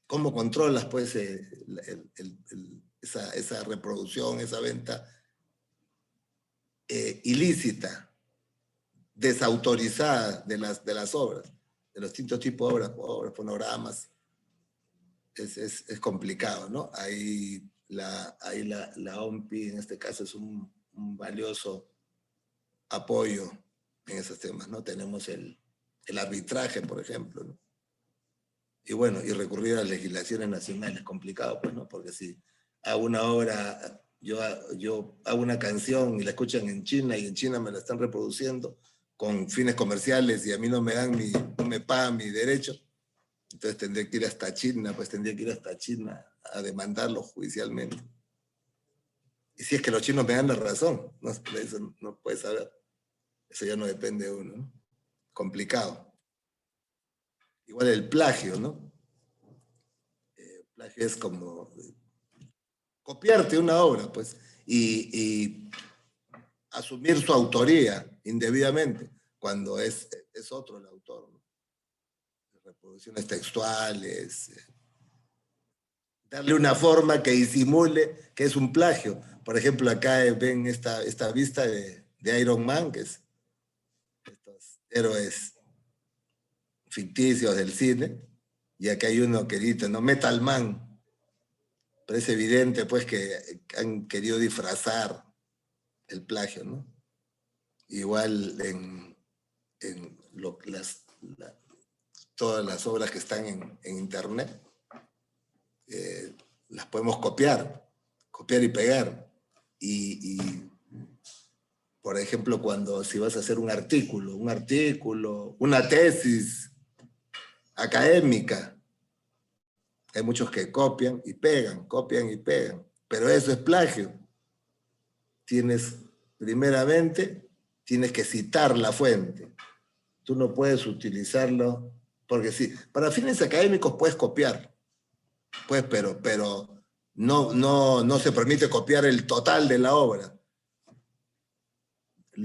¿Cómo controlas, pues, esa reproducción, esa venta ilícita, desautorizada de las obras, de los distintos tipos de obras, fonogramas? Es complicado, ¿no? Ahí la OMPI en este caso es un valioso apoyo en esos temas, ¿no? Tenemos el arbitraje, por ejemplo, ¿no? Y bueno, y recurrir a las legislaciones nacionales, complicado, pues, ¿no? Porque si hago una obra, yo hago una canción y la escuchan en China y en China me la están reproduciendo con fines comerciales y a mí no me pagan mi derecho, entonces tendría que ir hasta China, a demandarlo judicialmente. Y si es que los chinos me dan la razón, no, eso no puede saber. Eso ya no depende de uno, ¿no? Complicado. Igual el plagio, ¿no? El plagio es como copiarte una obra, pues, y asumir su autoría indebidamente, cuando es otro el autor, ¿no? Reproducciones textuales, darle una forma que disimule que es un plagio. Por ejemplo, acá ven esta vista de Iron Man, que es estos héroes ficticios del cine, y acá hay uno que dice, ¿no? Metal Man. Pero es evidente, pues, que han querido disfrazar el plagio, ¿no? Igual todas las obras que están en internet, las podemos copiar y pegar. Y por ejemplo, si vas a hacer un artículo, una tesis académica, hay muchos que copian y pegan, pero eso es plagio. Primeramente, tienes que citar la fuente. Tú no puedes utilizarlo, porque sí, para fines académicos puedes copiar, pues, pero no se permite copiar el total de la obra.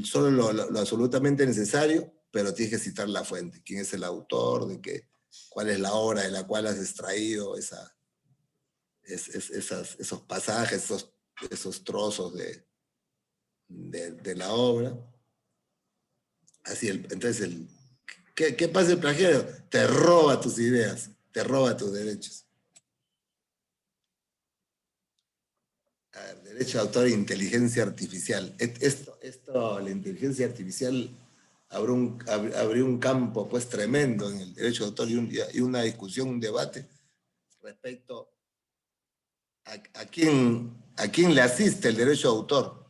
Solo lo absolutamente necesario, pero tienes que citar la fuente. ¿Quién es el autor? ¿Cuál es la obra de la cual has extraído esos pasajes, esos trozos de la obra? Así, entonces, ¿qué pasa el plagiario? Te roba tus ideas. te roba tus derechos. A ver, derecho de autor e inteligencia artificial. La inteligencia artificial abrió un campo pues tremendo en el derecho de autor y una discusión, un debate respecto a quién le asiste el derecho de autor.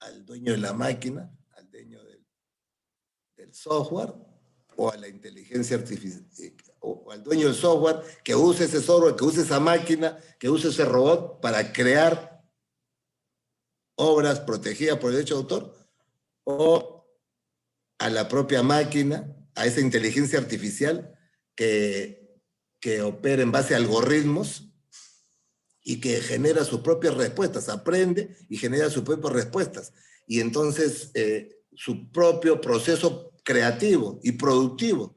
¿Al dueño de la máquina, al dueño del software, o a la inteligencia artificial, o al dueño del software que use ese software, que use esa máquina, que use ese robot para crear obras protegidas por el derecho de autor, o a la propia máquina, a esa inteligencia artificial que opera en base a algoritmos y que genera sus propias respuestas, aprende y genera sus propias respuestas. Y entonces su propio proceso creativo y productivo.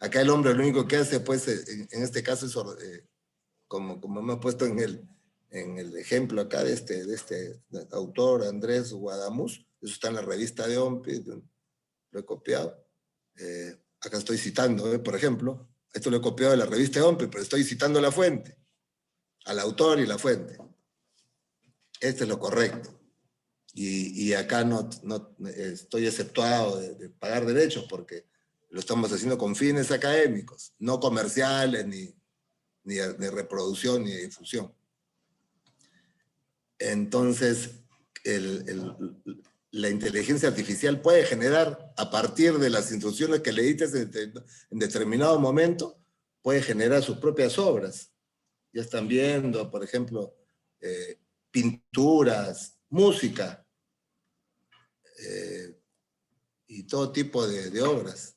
Acá el hombre lo único que hace, pues, en este caso, es, como hemos puesto en el ejemplo acá de este autor, Andrés Guadamuz, eso está en la revista de OMPI, lo he copiado. Acá estoy citando, por ejemplo, esto lo he copiado de la revista de OMPI, pero estoy citando la fuente, al autor y la fuente. Este es lo correcto. Y acá no estoy exceptuado de pagar derechos porque lo estamos haciendo con fines académicos, no comerciales, ni de reproducción, ni de difusión. Entonces, la inteligencia artificial puede generar, a partir de las instrucciones que le diste en determinado momento, puede generar sus propias obras. Ya están viendo, por ejemplo, pinturas, música, y todo tipo de obras.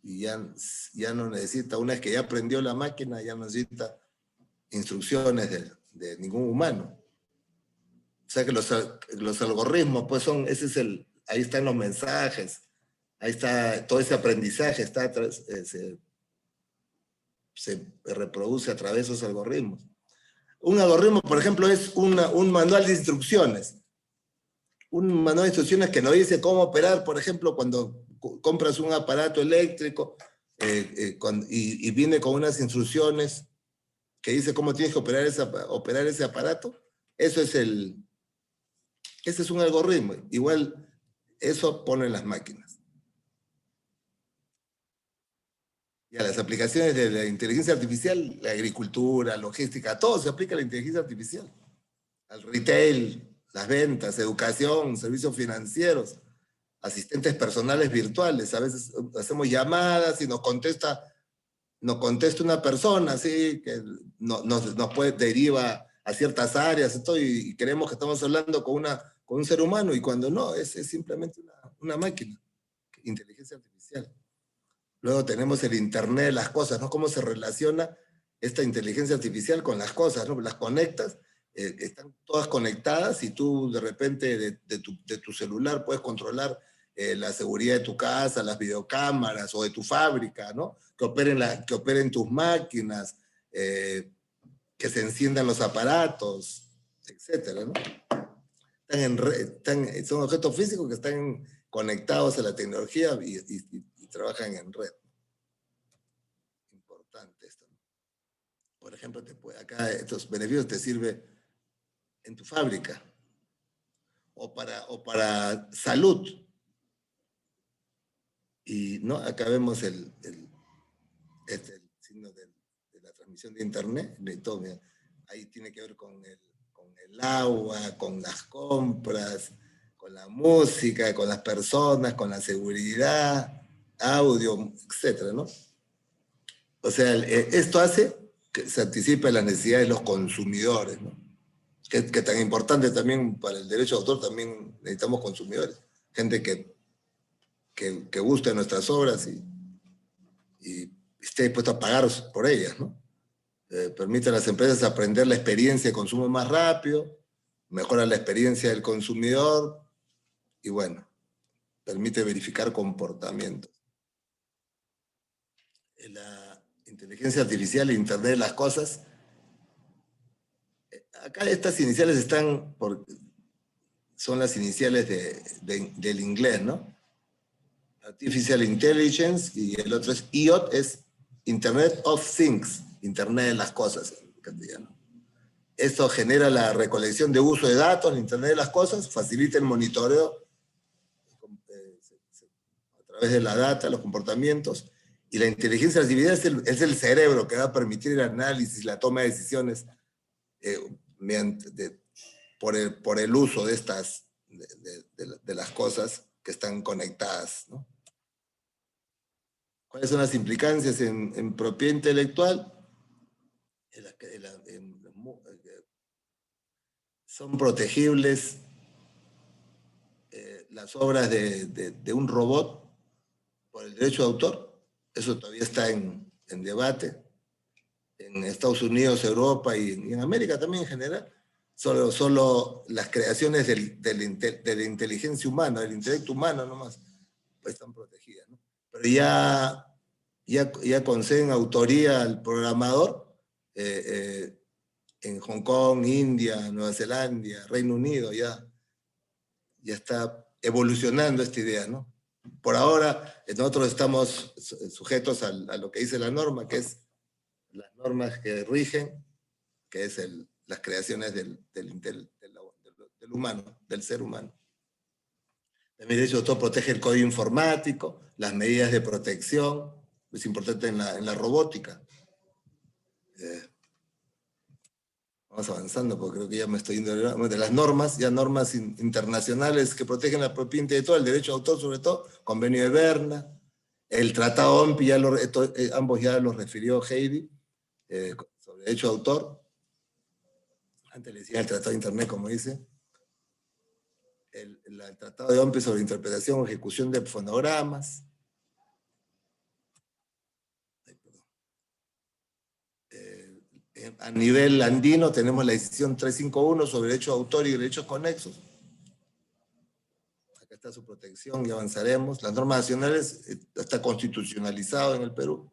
Y ya no necesita, una vez que ya aprendió la máquina, ya no necesita instrucciones de ningún humano. O sea que los algoritmos, pues ahí están los mensajes, ahí está todo ese aprendizaje, se reproduce a través de esos algoritmos. Un algoritmo, por ejemplo, es un manual de instrucciones. Un manual de instrucciones que nos dice cómo operar, por ejemplo, cuando compras un aparato eléctrico y viene con unas instrucciones que dice cómo tienes que operar ese aparato. Ese es un algoritmo. Igual eso ponen las máquinas. Y a las aplicaciones de la inteligencia artificial, la agricultura, logística, a todo se aplica la inteligencia artificial. Al retail, las ventas, educación, servicios financieros, asistentes personales virtuales. A veces hacemos llamadas y nos contesta una persona, ¿sí? Que nos deriva a ciertas áreas y creemos que estamos hablando con un ser humano, y cuando no, es simplemente una máquina, inteligencia artificial. Luego tenemos el Internet de las cosas, ¿no? Cómo se relaciona esta inteligencia artificial con las cosas, ¿no? Las conectas, están todas conectadas, y tú de repente de tu celular puedes controlar la seguridad de tu casa, las videocámaras, o de tu fábrica, ¿no? Que operen tus máquinas, que se enciendan los aparatos, etcétera, ¿no? Son objetos físicos que están conectados a la tecnología y trabajan en red. Importante esto, ¿no? Por ejemplo, acá estos beneficios te sirven en tu fábrica, o para salud. Y ¿no? Acá vemos el signo de la transmisión de internet, de todo. Mira, ahí tiene que ver con el agua, con las compras, con la música, con las personas, con la seguridad, audio, etcétera, ¿no? O sea, esto hace que se anticipe las necesidades de los consumidores, ¿no? Que tan importante también para el derecho de autor, también necesitamos consumidores, gente que guste de nuestras obras y esté dispuesto a pagar por ellas, ¿no? Permite a las empresas aprender la experiencia de consumo más rápido, mejora la experiencia del consumidor y, bueno, permite verificar comportamientos. La inteligencia artificial e Internet de las cosas. Acá estas iniciales son las iniciales del inglés, ¿no? Artificial Intelligence, y el otro es IoT, es Internet of Things, Internet de las cosas en castellano. Esto genera la recolección de uso de datos, el Internet de las cosas, facilita el monitoreo a través de la data, los comportamientos, y la inteligencia artificial es el cerebro que va a permitir el análisis, la toma de decisiones por el uso de estas, de las cosas que están conectadas, ¿no? ¿Cuáles son las implicancias en propiedad intelectual? Son protegibles las obras de un robot por el derecho de autor. Eso todavía está en debate. En Estados Unidos, Europa y en América también en general. Solo las creaciones de la inteligencia humana, del intelecto humano nomás, pues están protegidas, ¿no? Pero ya conceden autoría al programador en Hong Kong, India, Nueva Zelanda, Reino Unido, ya está evolucionando esta idea, ¿no? Por ahora, nosotros estamos sujetos a lo que dice la norma, que es las normas que rigen, que es las creaciones del humano, del ser humano. También, de hecho, todo protege el código informático, las medidas de protección, es importante en la robótica. Vamos avanzando, porque creo que ya me estoy yendo de las normas, ya normas internacionales que protegen la propiedad intelectual, el derecho de autor sobre todo, convenio de Berna, el tratado OMPI, ambos ya lo refirió Heidi, sobre derecho de autor. Antes le decía el tratado de Internet, como dice. El tratado de OMPI sobre interpretación o ejecución de fonogramas. A nivel andino tenemos la decisión 351 sobre derecho de autor y derechos conexos. Acá está su protección y avanzaremos. Las normas nacionales está constitucionalizado en el Perú.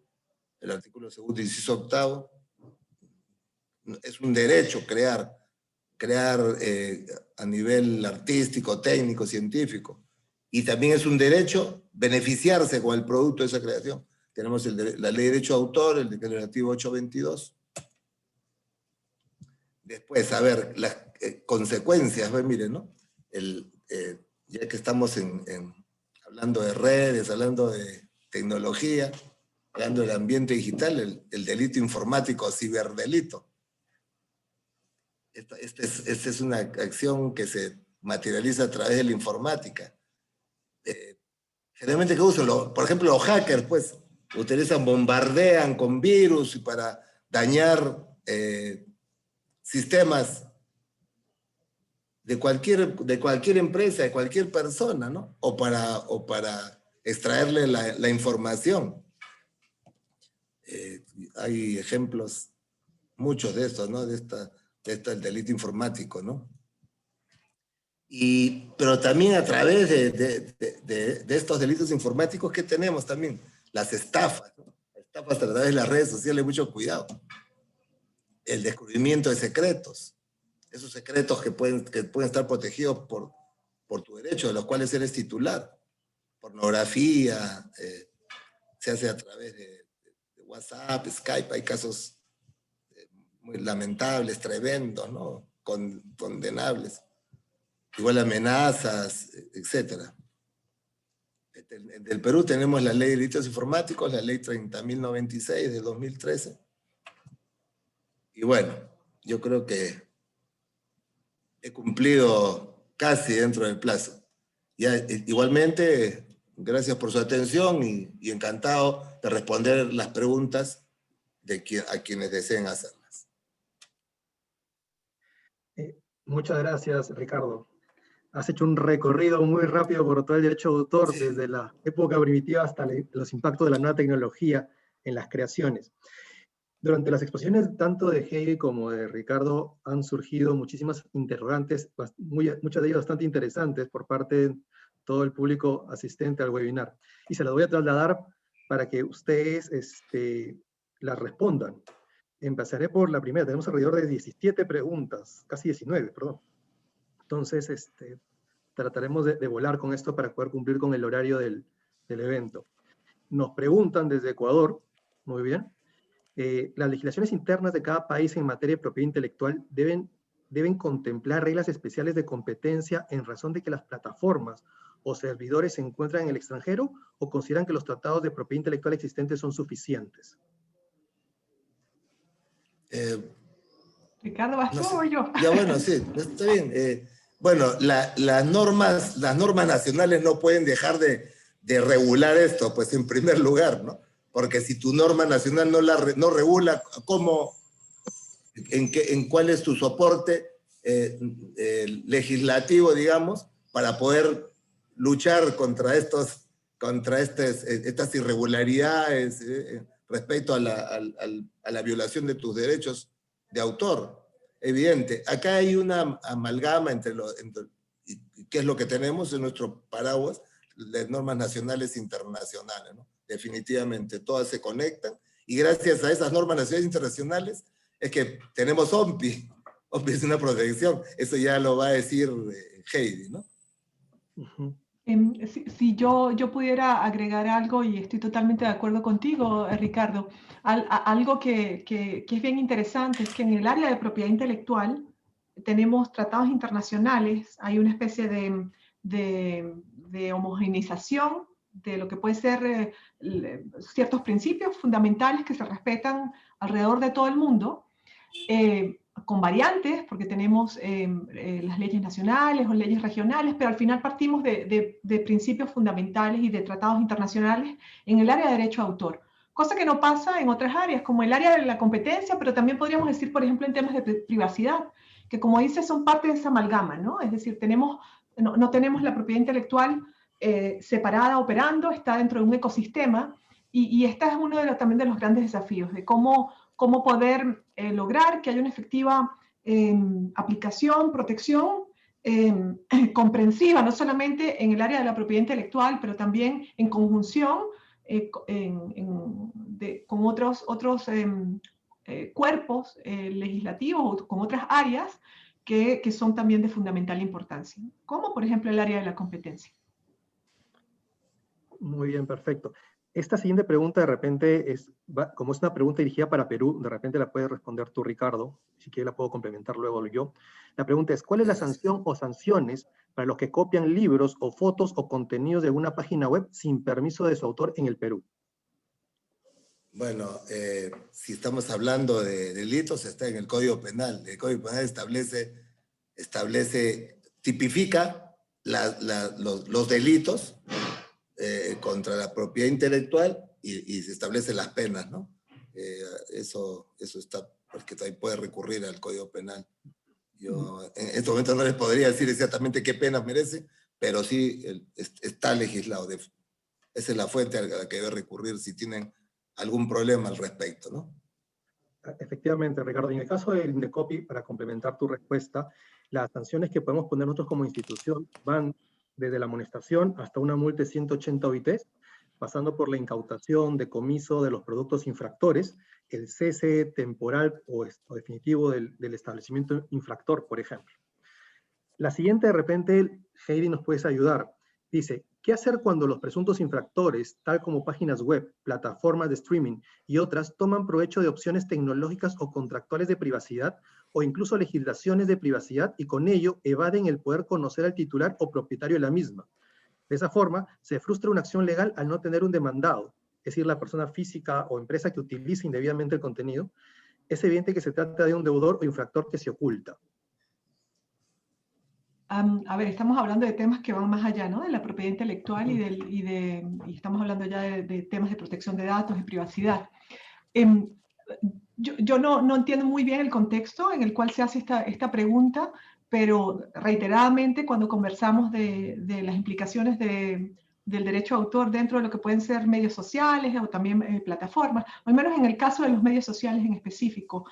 El artículo 2º, inciso 8º. Es un derecho crear a nivel artístico, técnico, científico. Y también es un derecho beneficiarse con el producto de esa creación. Tenemos la ley de derecho de autor, el declarativo 822. Después, a ver, las consecuencias, miren, ¿no? Ya que estamos hablando de redes, hablando de tecnología, hablando del ambiente digital, el delito informático o ciberdelito. Esta es una acción que se materializa a través de la informática. Generalmente, ¿qué usan? Por ejemplo, los hackers, pues, bombardean con virus para dañar sistemas de cualquier empresa, de cualquier persona, ¿no? O para extraerle la información. Hay ejemplos, muchos de estos, ¿no? El delito informático, ¿no? Pero también a través de estos delitos informáticos que tenemos también, las estafas, ¿no? Estafas a través de las redes sociales, mucho cuidado. El descubrimiento de secretos, esos secretos que pueden estar protegidos por tu derecho, de los cuales eres titular. Pornografía, se hace a través de WhatsApp, Skype, hay casos muy lamentables, tremendos, ¿no? Condenables. Igual amenazas, etc. En el Perú tenemos la ley de delitos informáticos, la ley 30.096 de 2013. Y bueno, yo creo que he cumplido casi dentro del plazo. Igualmente, gracias por su atención y encantado de responder las preguntas a quienes deseen hacerlas. Muchas gracias, Ricardo. Has hecho un recorrido muy rápido por todo el derecho de autor, desde la época primitiva hasta los impactos de la nueva tecnología en las creaciones. Durante las exposiciones tanto de Heidi como de Ricardo han surgido muchísimas interrogantes, muchas de ellas bastante interesantes por parte de todo el público asistente al webinar. Y se las voy a trasladar para que ustedes las respondan. Empezaré por la primera. Tenemos alrededor de 17 preguntas, casi 19, perdón. Entonces, trataremos de volar con esto para poder cumplir con el horario del evento. Nos preguntan desde Ecuador, Muy bien. Las legislaciones internas de cada país en materia de propiedad intelectual deben contemplar reglas especiales de competencia en razón de que las plataformas o servidores se encuentran en el extranjero, o consideran que los tratados de propiedad intelectual existentes son suficientes. Ricardo, ¿vas tú No sé. o yo? Ya, bueno, sí, está bien. Bueno, las normas nacionales no pueden dejar de regular esto, pues en primer lugar, ¿no? Porque si tu norma nacional no regula cómo, en cuál es tu soporte legislativo, digamos, para poder luchar contra estas irregularidades respecto a la violación de tus derechos de autor. Evidente. Acá hay una amalgama entre qué es lo que tenemos en nuestro paraguas, las normas nacionales e internacionales, ¿no? Definitivamente, todas se conectan, y gracias a esas normas nacionales e internacionales es que tenemos OMPI. OMPI es una protección, eso ya lo va a decir Heidi, ¿no? Uh-huh. Si yo pudiera agregar algo, y estoy totalmente de acuerdo contigo, Ricardo, algo que es bien interesante es que en el área de propiedad intelectual tenemos tratados internacionales, hay una especie de homogeneización de lo que puede ser ciertos principios fundamentales que se respetan alrededor de todo el mundo, con variantes, porque tenemos las leyes nacionales o leyes regionales, pero al final partimos de principios fundamentales y de tratados internacionales en el área de derecho a autor, cosa que no pasa en otras áreas, como el área de la competencia, pero también podríamos decir, por ejemplo, en temas de privacidad, que como dice, son parte de esa amalgama, ¿no? Es decir, no tenemos la propiedad intelectual separada, operando, está dentro de un ecosistema, y este es uno también de los grandes desafíos, de cómo poder lograr que haya una efectiva aplicación, protección comprensiva, no solamente en el área de la propiedad intelectual, pero también en conjunción con otros cuerpos legislativos o con otras áreas que son también de fundamental importancia, como por ejemplo el área de la competencia. Muy bien, perfecto. Esta siguiente pregunta de repente como es una pregunta dirigida para Perú, de repente la puedes responder tú, Ricardo, si quieres la puedo complementar luego yo. La pregunta es, ¿cuál es la sanción o sanciones para los que copian libros o fotos o contenidos de una página web sin permiso de su autor en el Perú? Bueno, si estamos hablando de delitos, está en el Código Penal. El Código Penal tipifica los delitos contra la propiedad intelectual y se establecen las penas, ¿no? Eso está, porque también puede recurrir al Código Penal. Yo en este momento no les podría decir exactamente qué penas merece, pero sí está legislado. Esa es la fuente a la que debe recurrir si tienen algún problema al respecto, ¿no? Efectivamente, Ricardo. En el caso del Indecopi, para complementar tu respuesta, las sanciones que podemos poner nosotros como institución van desde la amonestación hasta una multa de 180 OITs, pasando por la incautación, decomiso de los productos infractores, el cese temporal o definitivo del establecimiento infractor, por ejemplo. La siguiente, de repente, Heidi, nos puedes ayudar. Dice, ¿qué hacer cuando los presuntos infractores, tal como páginas web, plataformas de streaming y otras, toman provecho de opciones tecnológicas o contractuales de privacidad o incluso legislaciones de privacidad y con ello evaden el poder conocer al titular o propietario de la misma? De esa forma, se frustra una acción legal al no tener un demandado, es decir, la persona física o empresa que utiliza indebidamente el contenido. Es evidente que se trata de un deudor o infractor que se oculta. A ver, estamos hablando de temas que van más allá, ¿no? De la propiedad intelectual y estamos hablando ya de temas de protección de datos y privacidad. Yo no entiendo muy bien el contexto en el cual se hace esta pregunta, pero reiteradamente cuando conversamos de las implicaciones del derecho a autor dentro de lo que pueden ser medios sociales o también plataformas, o al menos en el caso de los medios sociales en específico,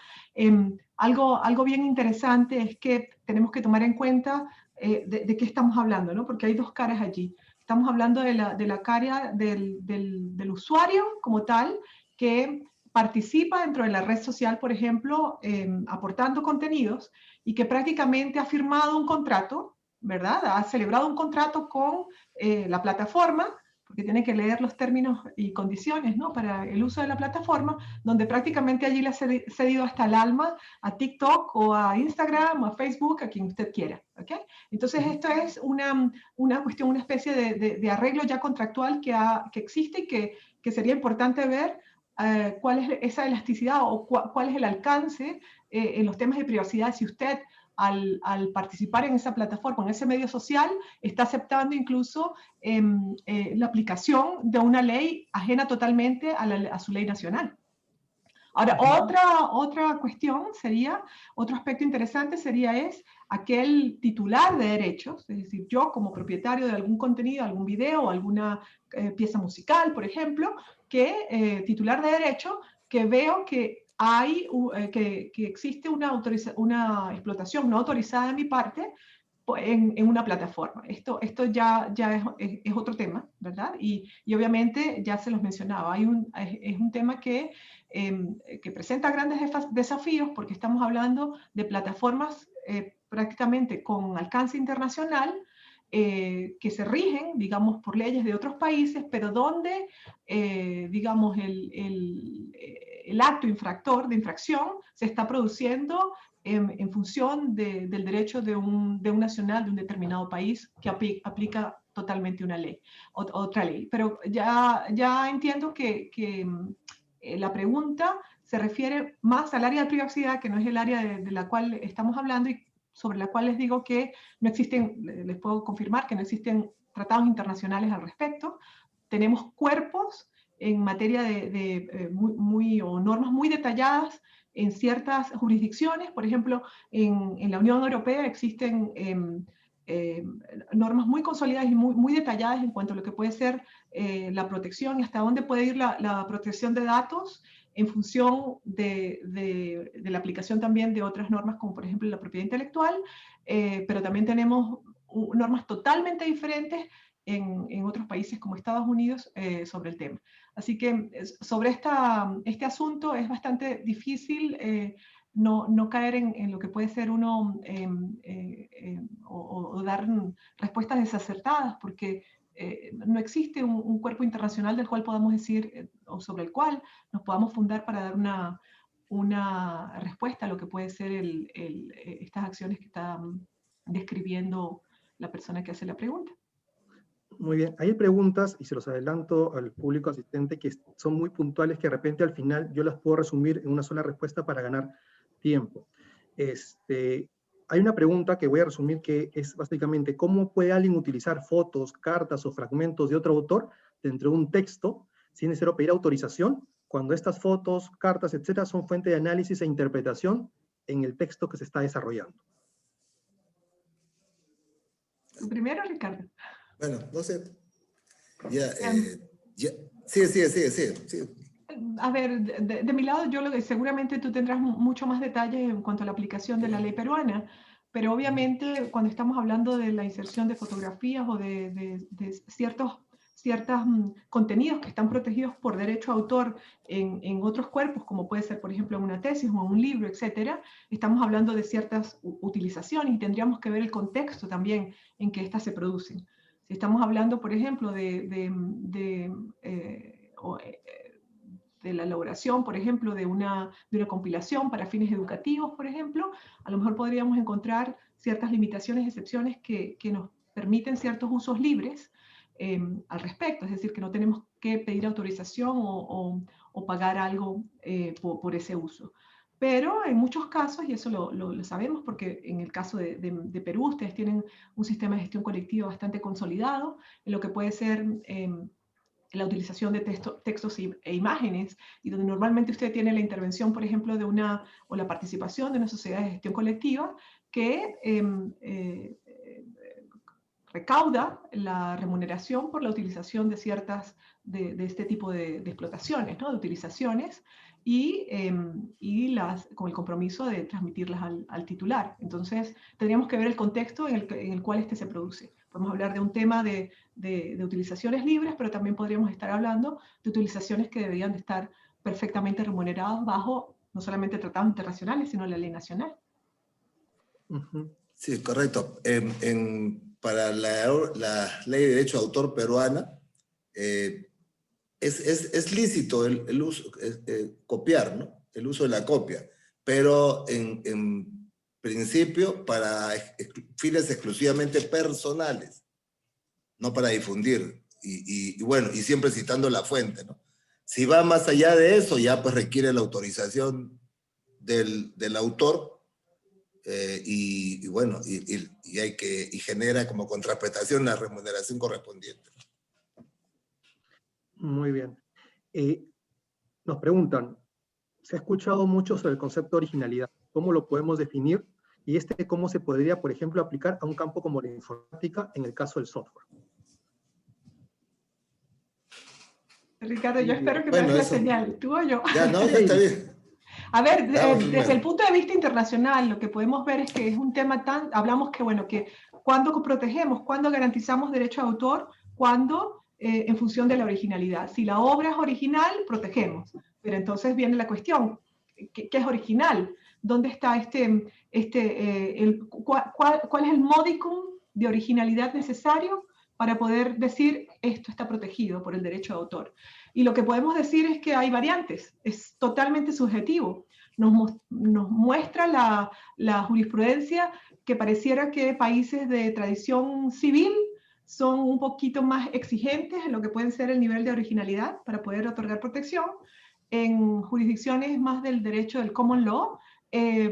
algo bien interesante es que tenemos que tomar en cuenta de qué estamos hablando, ¿no? Porque hay dos caras allí. Estamos hablando de la cara del usuario como tal, que participa dentro de la red social, por ejemplo, aportando contenidos y que prácticamente ha firmado un contrato, ¿verdad? Ha celebrado un contrato con la plataforma porque tienen que leer los términos y condiciones, ¿no?, para el uso de la plataforma, donde prácticamente allí le ha cedido hasta el alma a TikTok o a Instagram o a Facebook, a quien usted quiera. ¿Okay? Entonces esto es una cuestión, una especie de arreglo ya contractual que existe y que sería importante ver cuál es esa elasticidad o cuál es el alcance en los temas de privacidad, si usted al participar en esa plataforma, en ese medio social, está aceptando incluso la aplicación de una ley ajena totalmente a su ley nacional. Ahora, otra cuestión sería, otro aspecto interesante sería aquel titular de derechos, es decir, yo como propietario de algún contenido, algún video o alguna pieza musical, por ejemplo, titular de derecho, que veo que que existe una explotación no autorizada de mi parte en una plataforma. Esto ya es otro tema, ¿verdad? Y obviamente ya se los mencionaba, es un tema que presenta grandes desafíos porque estamos hablando de plataformas prácticamente con alcance internacional, que se rigen, digamos, por leyes de otros países, pero donde, digamos, el acto de infracción se está produciendo en función del derecho de un nacional de un determinado país que aplica totalmente una ley, otra ley. Pero ya entiendo que la pregunta se refiere más al área de privacidad, que no es el área de la cual estamos hablando y sobre la cual les digo que no existen, les puedo confirmar que no existen tratados internacionales al respecto. Tenemos cuerpos en materia o normas muy detalladas en ciertas jurisdicciones. Por ejemplo, en la Unión Europea existen normas muy consolidadas y muy detalladas en cuanto a lo que puede ser la protección y hasta dónde puede ir la protección de datos en función de la aplicación también de otras normas, como por ejemplo la propiedad intelectual, pero también tenemos normas totalmente diferentes en otros países como Estados Unidos sobre el tema. Así que sobre este asunto es bastante difícil no caer en lo que puede ser uno o dar respuestas desacertadas, porque no existe un cuerpo internacional del cual podamos decir, o sobre el cual nos podamos fundar para dar una respuesta a lo que puede ser estas acciones que está describiendo la persona que hace la pregunta. Muy bien, hay preguntas, y se los adelanto al público asistente, que son muy puntuales, que de repente al final yo las puedo resumir en una sola respuesta para ganar tiempo. Hay una pregunta que voy a resumir que es básicamente, ¿cómo puede alguien utilizar fotos, cartas o fragmentos de otro autor dentro de un texto sin necesario pedir autorización cuando estas fotos, cartas, etcétera, son fuente de análisis e interpretación en el texto que se está desarrollando? Primero, Ricardo. Bueno, no sé. Sí. A ver, de mi lado, seguramente tú tendrás mucho más detalles en cuanto a la aplicación de la ley peruana, pero obviamente cuando estamos hablando de la inserción de fotografías o de ciertos contenidos que están protegidos por derecho a autor en otros cuerpos, como puede ser, por ejemplo, una tesis o un libro, etcétera, estamos hablando de ciertas utilizaciones y tendríamos que ver el contexto también en que éstas se producen. Si estamos hablando, por ejemplo, de la elaboración, por ejemplo, de una compilación para fines educativos, por ejemplo, a lo mejor podríamos encontrar ciertas limitaciones, excepciones que nos permiten ciertos usos libres al respecto, es decir, que no tenemos que pedir autorización o pagar algo por ese uso. Pero en muchos casos, y eso lo sabemos porque en el caso de Perú, ustedes tienen un sistema de gestión colectiva bastante consolidado, en lo que puede ser la utilización de textos e imágenes, y donde normalmente usted tiene la intervención, por ejemplo, o la participación de una sociedad de gestión colectiva que recauda la remuneración por la utilización de este tipo de explotaciones, ¿no? De utilizaciones, y con el compromiso de transmitirlas al titular. Entonces, tendríamos que ver el contexto en el cual se produce. Podemos hablar de un tema de utilizaciones libres, pero también podríamos estar hablando de utilizaciones que deberían de estar perfectamente remuneradas bajo no solamente tratados internacionales, sino la ley nacional. Sí, correcto. Para la ley de derecho de autor peruana, es lícito el uso, copiar, ¿no? El uso de la copia, pero en principio para fines exclusivamente personales, no para difundir. Y bueno, y siempre citando la fuente, ¿no? Si va más allá de eso, ya pues requiere la autorización del autor, y bueno, y genera como contraprestación la remuneración correspondiente. Muy bien. Nos preguntan, se ha escuchado mucho sobre el concepto de originalidad. ¿Cómo lo podemos definir? Y cómo se podría, por ejemplo, aplicar a un campo como la informática en el caso del software. Ricardo, yo espero que me des la señal. ¿Tú o yo? Ya, no, ya está bien. A ver, desde el punto de vista internacional, lo que podemos ver es que es un tema hablamos que, bueno, que cuando protegemos, cuando garantizamos derecho de autor, cuando en función de la originalidad. Si la obra es original, protegemos. Pero entonces viene la cuestión, ¿qué es original? ¿Dónde está cuál es el modicum de originalidad necesario para poder decir esto está protegido por el derecho de autor? Y lo que podemos decir es que hay variantes, es totalmente subjetivo. Nos muestra la jurisprudencia que pareciera que países de tradición civil son un poquito más exigentes en lo que puede ser el nivel de originalidad para poder otorgar protección. En jurisdicciones más del derecho del common law,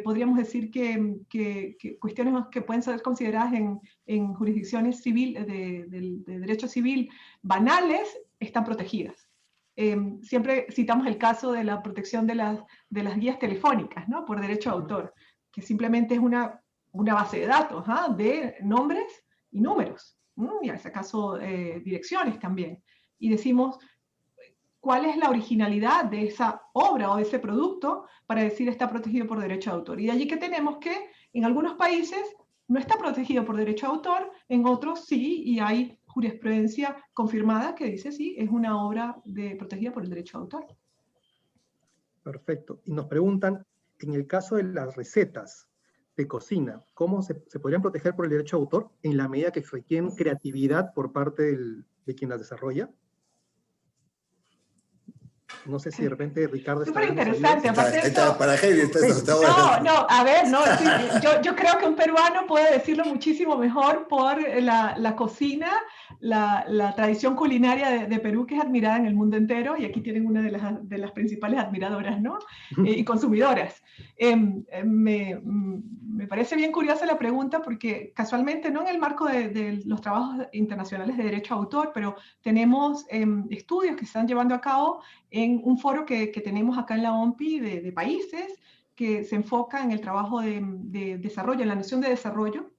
podríamos decir que cuestiones que pueden ser consideradas en jurisdicciones de derecho civil banales están protegidas. Siempre citamos el caso de la protección de las guías telefónicas, ¿no? Por derecho de autor, que simplemente es una base de datos de nombres y números, y en ese caso direcciones también. Y decimos, ¿cuál es la originalidad de esa obra o de ese producto para decir está protegido por derecho de autor? Y de allí que tenemos que en algunos países no está protegido por derecho de autor, en otros sí, y hay jurisprudencia confirmada que dice sí, es una obra protegida por el derecho de autor. Perfecto. Y nos preguntan, en el caso de las recetas de cocina, ¿cómo se podrían proteger por el derecho de autor en la medida que requieren creatividad por parte de quien las desarrolla? No sé si de repente Ricardo está... Súper interesante. Para Heidi está bueno. No, a ver, no, sí, yo creo que un peruano puede decirlo muchísimo mejor por la cocina, la tradición culinaria de Perú, que es admirada en el mundo entero, y aquí tienen una de las principales admiradoras, ¿no? Y consumidoras. Me parece bien curiosa la pregunta, porque casualmente, no en el marco de los trabajos internacionales de derecho a autor, pero tenemos estudios que se están llevando a cabo en un foro que tenemos acá en la OMPI de países que se enfoca en el trabajo de desarrollo, en la noción de desarrollo,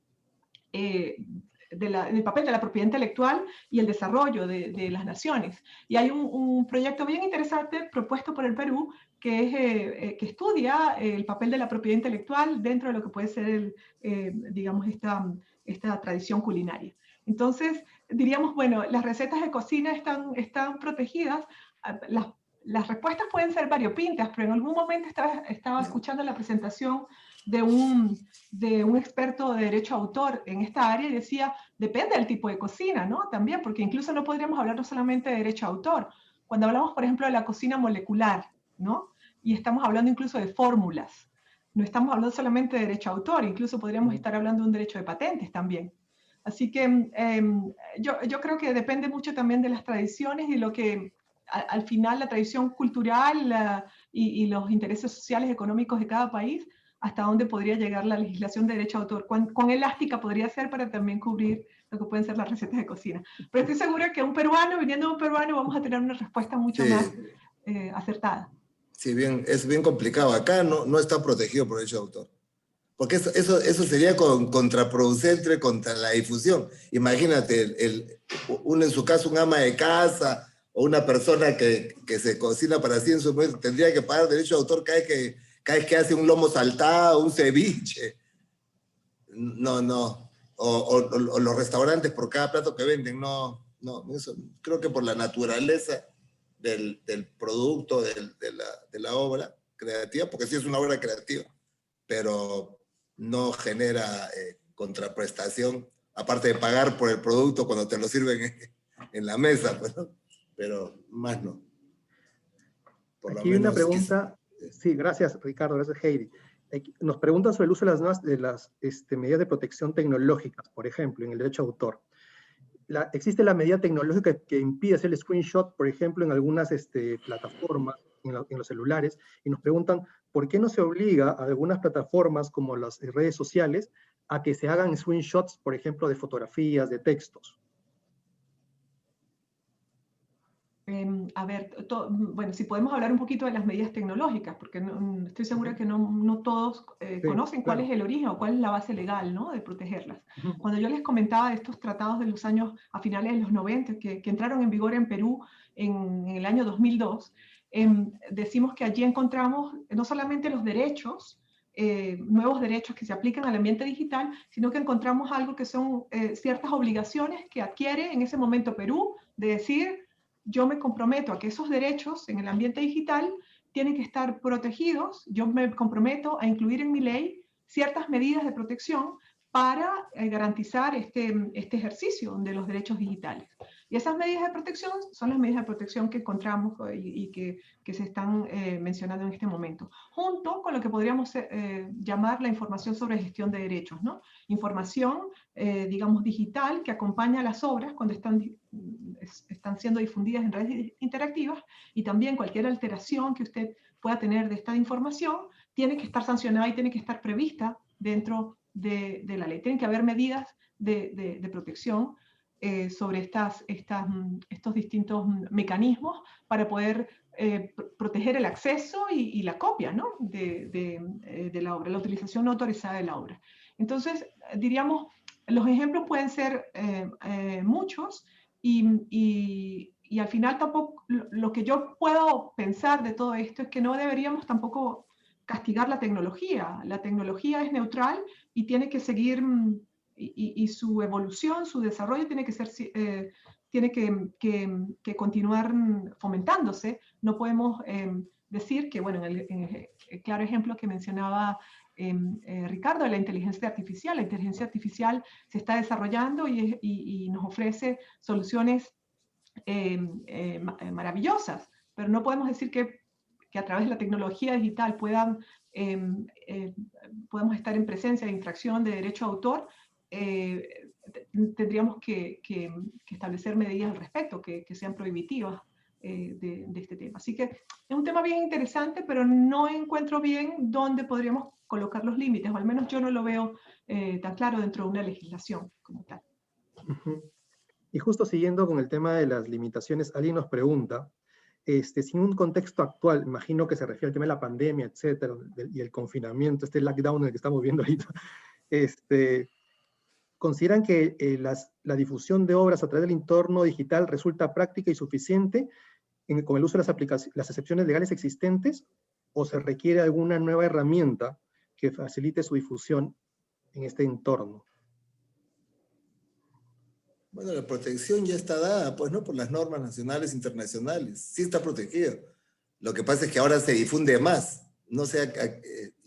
del papel de la propiedad intelectual y el desarrollo de las naciones. Y hay un proyecto bien interesante propuesto por el Perú que estudia el papel de la propiedad intelectual dentro de lo que puede ser, digamos, esta tradición culinaria. Entonces, diríamos, bueno, las recetas de cocina están protegidas. Las respuestas pueden ser variopintas, pero en algún momento estaba escuchando la presentación de un experto de derecho a autor en esta área y decía, depende del tipo de cocina, ¿no? También, porque incluso no podríamos hablar no solamente de derecho a autor. Cuando hablamos, por ejemplo, de la cocina molecular, ¿no? Y estamos hablando incluso de fórmulas. No estamos hablando solamente de derecho a autor, incluso podríamos estar hablando de un derecho de patentes también. Así que yo creo que depende mucho también de las tradiciones y lo que al final la tradición cultural y los intereses sociales, económicos de cada país, hasta dónde podría llegar la legislación de derecho a autor, cuán elástica podría ser para también cubrir lo que pueden ser las recetas de cocina. Pero estoy segura que viniendo de un peruano, vamos a tener una respuesta mucho más acertada. Sí, es bien complicado. Acá no está protegido por derecho de autor. Porque eso sería contraproducente contra la difusión. Imagínate, en su caso, un ama de casa o una persona que se cocina para sí en su momento, tendría que pagar derecho de autor cada vez que hace un lomo saltado, un ceviche. No. O los restaurantes por cada plato que venden, no. Eso, creo que por la naturaleza del producto, de la obra creativa, porque sí es una obra creativa, pero no genera contraprestación, aparte de pagar por el producto cuando te lo sirven en la mesa, pues, ¿no? pero más no. Por lo Aquí hay una menos pregunta, sí, gracias Ricardo, gracias Heidi. Nos preguntan sobre el uso de las medidas de protección tecnológicas, por ejemplo, en el derecho de autor. Existe la medida tecnológica que impide hacer el screenshot, por ejemplo, en algunas plataformas, en los celulares, y nos preguntan por qué no se obliga a algunas plataformas como las redes sociales a que se hagan screenshots, por ejemplo, de fotografías, de textos. A ver, bueno, si podemos hablar un poquito de las medidas tecnológicas, porque estoy segura que no todos conocen cuál es el origen o cuál es la base legal, ¿no?, de protegerlas. Cuando yo les comentaba de estos tratados de los años, a finales de los 90, que entraron en vigor en Perú en el año 2002, decimos que allí encontramos no solamente los derechos, nuevos derechos que se aplican al ambiente digital, sino que encontramos algo que son ciertas obligaciones que adquiere en ese momento Perú, de decir, yo me comprometo a que esos derechos en el ambiente digital tienen que estar protegidos. Yo me comprometo a incluir en mi ley ciertas medidas de protección para garantizar este ejercicio de los derechos digitales. Y esas medidas de protección son las medidas de protección que encontramos y que se están mencionando en este momento, junto con lo que podríamos llamar la información sobre gestión de derechos, ¿no? Información, digamos, digital que acompaña a las obras cuando están siendo difundidas en redes interactivas, y también cualquier alteración que usted pueda tener de esta información tiene que estar sancionada y tiene que estar prevista dentro de la ley. Tienen que haber medidas de protección sobre estos distintos mecanismos para poder proteger el acceso y la copia, ¿no?, de la obra, la utilización no autorizada de la obra. Entonces, diríamos, los ejemplos pueden ser muchos, y al final tampoco, lo que yo puedo pensar de todo esto es que no deberíamos tampoco castigar la tecnología. La tecnología es neutral y tiene que seguir, y su evolución, su desarrollo tiene que ser, tiene que continuar fomentándose. No podemos decir que, bueno, en el claro ejemplo que mencionaba Ricardo, de la inteligencia artificial se está desarrollando y nos ofrece soluciones maravillosas, pero no podemos decir que a través de la tecnología digital podamos estar en presencia de infracción de derecho a autor. Tendríamos que establecer medidas al respecto que sean prohibitivas de este tema. Así que es un tema bien interesante, pero no encuentro bien dónde podríamos colocar los límites, o al menos yo no lo veo tan claro dentro de una legislación como tal. Y justo siguiendo con el tema de las limitaciones, alguien nos pregunta, sin un contexto actual, imagino que se refiere al tema de la pandemia, etcétera, y el confinamiento, lockdown en el que estamos viendo ahorita, ¿consideran que la difusión de obras a través del entorno digital resulta práctica y suficiente con el uso de las excepciones legales existentes, o se requiere alguna nueva herramienta que facilite su difusión en este entorno? Bueno, la protección ya está dada, pues, ¿no?, por las normas nacionales e internacionales. Sí está protegido. Lo que pasa es que ahora se difunde más. No sé.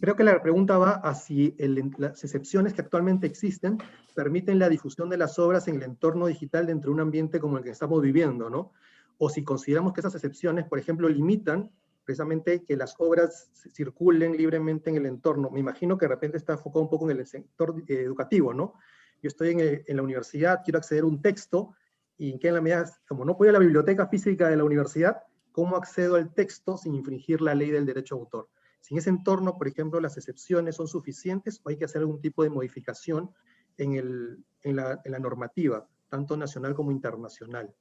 Creo que la pregunta va a si las excepciones que actualmente existen permiten la difusión de las obras en el entorno digital dentro de un ambiente como el que estamos viviendo, ¿no? O si consideramos que esas excepciones, por ejemplo, limitan precisamente que las obras circulen libremente en el entorno. Me imagino que de repente está enfocado un poco en el sector educativo, ¿no? Yo estoy en la universidad, quiero acceder a un texto, y en que en la medida, como no puedo ir a la biblioteca física de la universidad, ¿cómo accedo al texto sin infringir la ley del derecho a autor? Si en ese entorno, por ejemplo, las excepciones son suficientes, o hay que hacer algún tipo de modificación en la normativa, tanto nacional como internacional.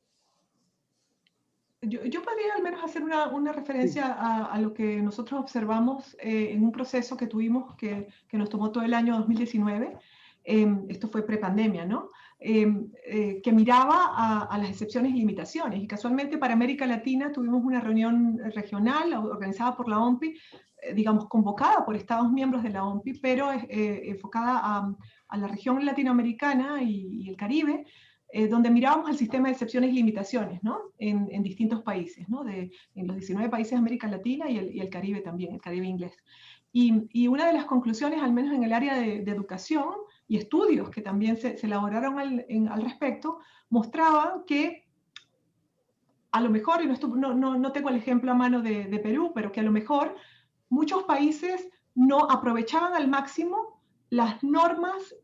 Yo podría al menos hacer una referencia a lo que nosotros observamos en un proceso que tuvimos que nos tomó todo el año 2019. Esto fue prepandemia, ¿no? Que miraba a las excepciones y limitaciones. Y casualmente para América Latina tuvimos una reunión regional organizada por la OMPI, digamos, convocada por Estados miembros de la OMPI, pero enfocada a la región latinoamericana y el Caribe, donde mirábamos el sistema de excepciones y limitaciones, ¿no?, en distintos países, ¿no?, en los 19 países de América Latina y el Caribe también, el Caribe inglés. Y una de las conclusiones, al menos en el área de educación, y estudios que también se elaboraron al respecto, mostraban que a lo mejor, y no tengo el ejemplo a mano de Perú, pero que a lo mejor muchos países no aprovechaban al máximo las normas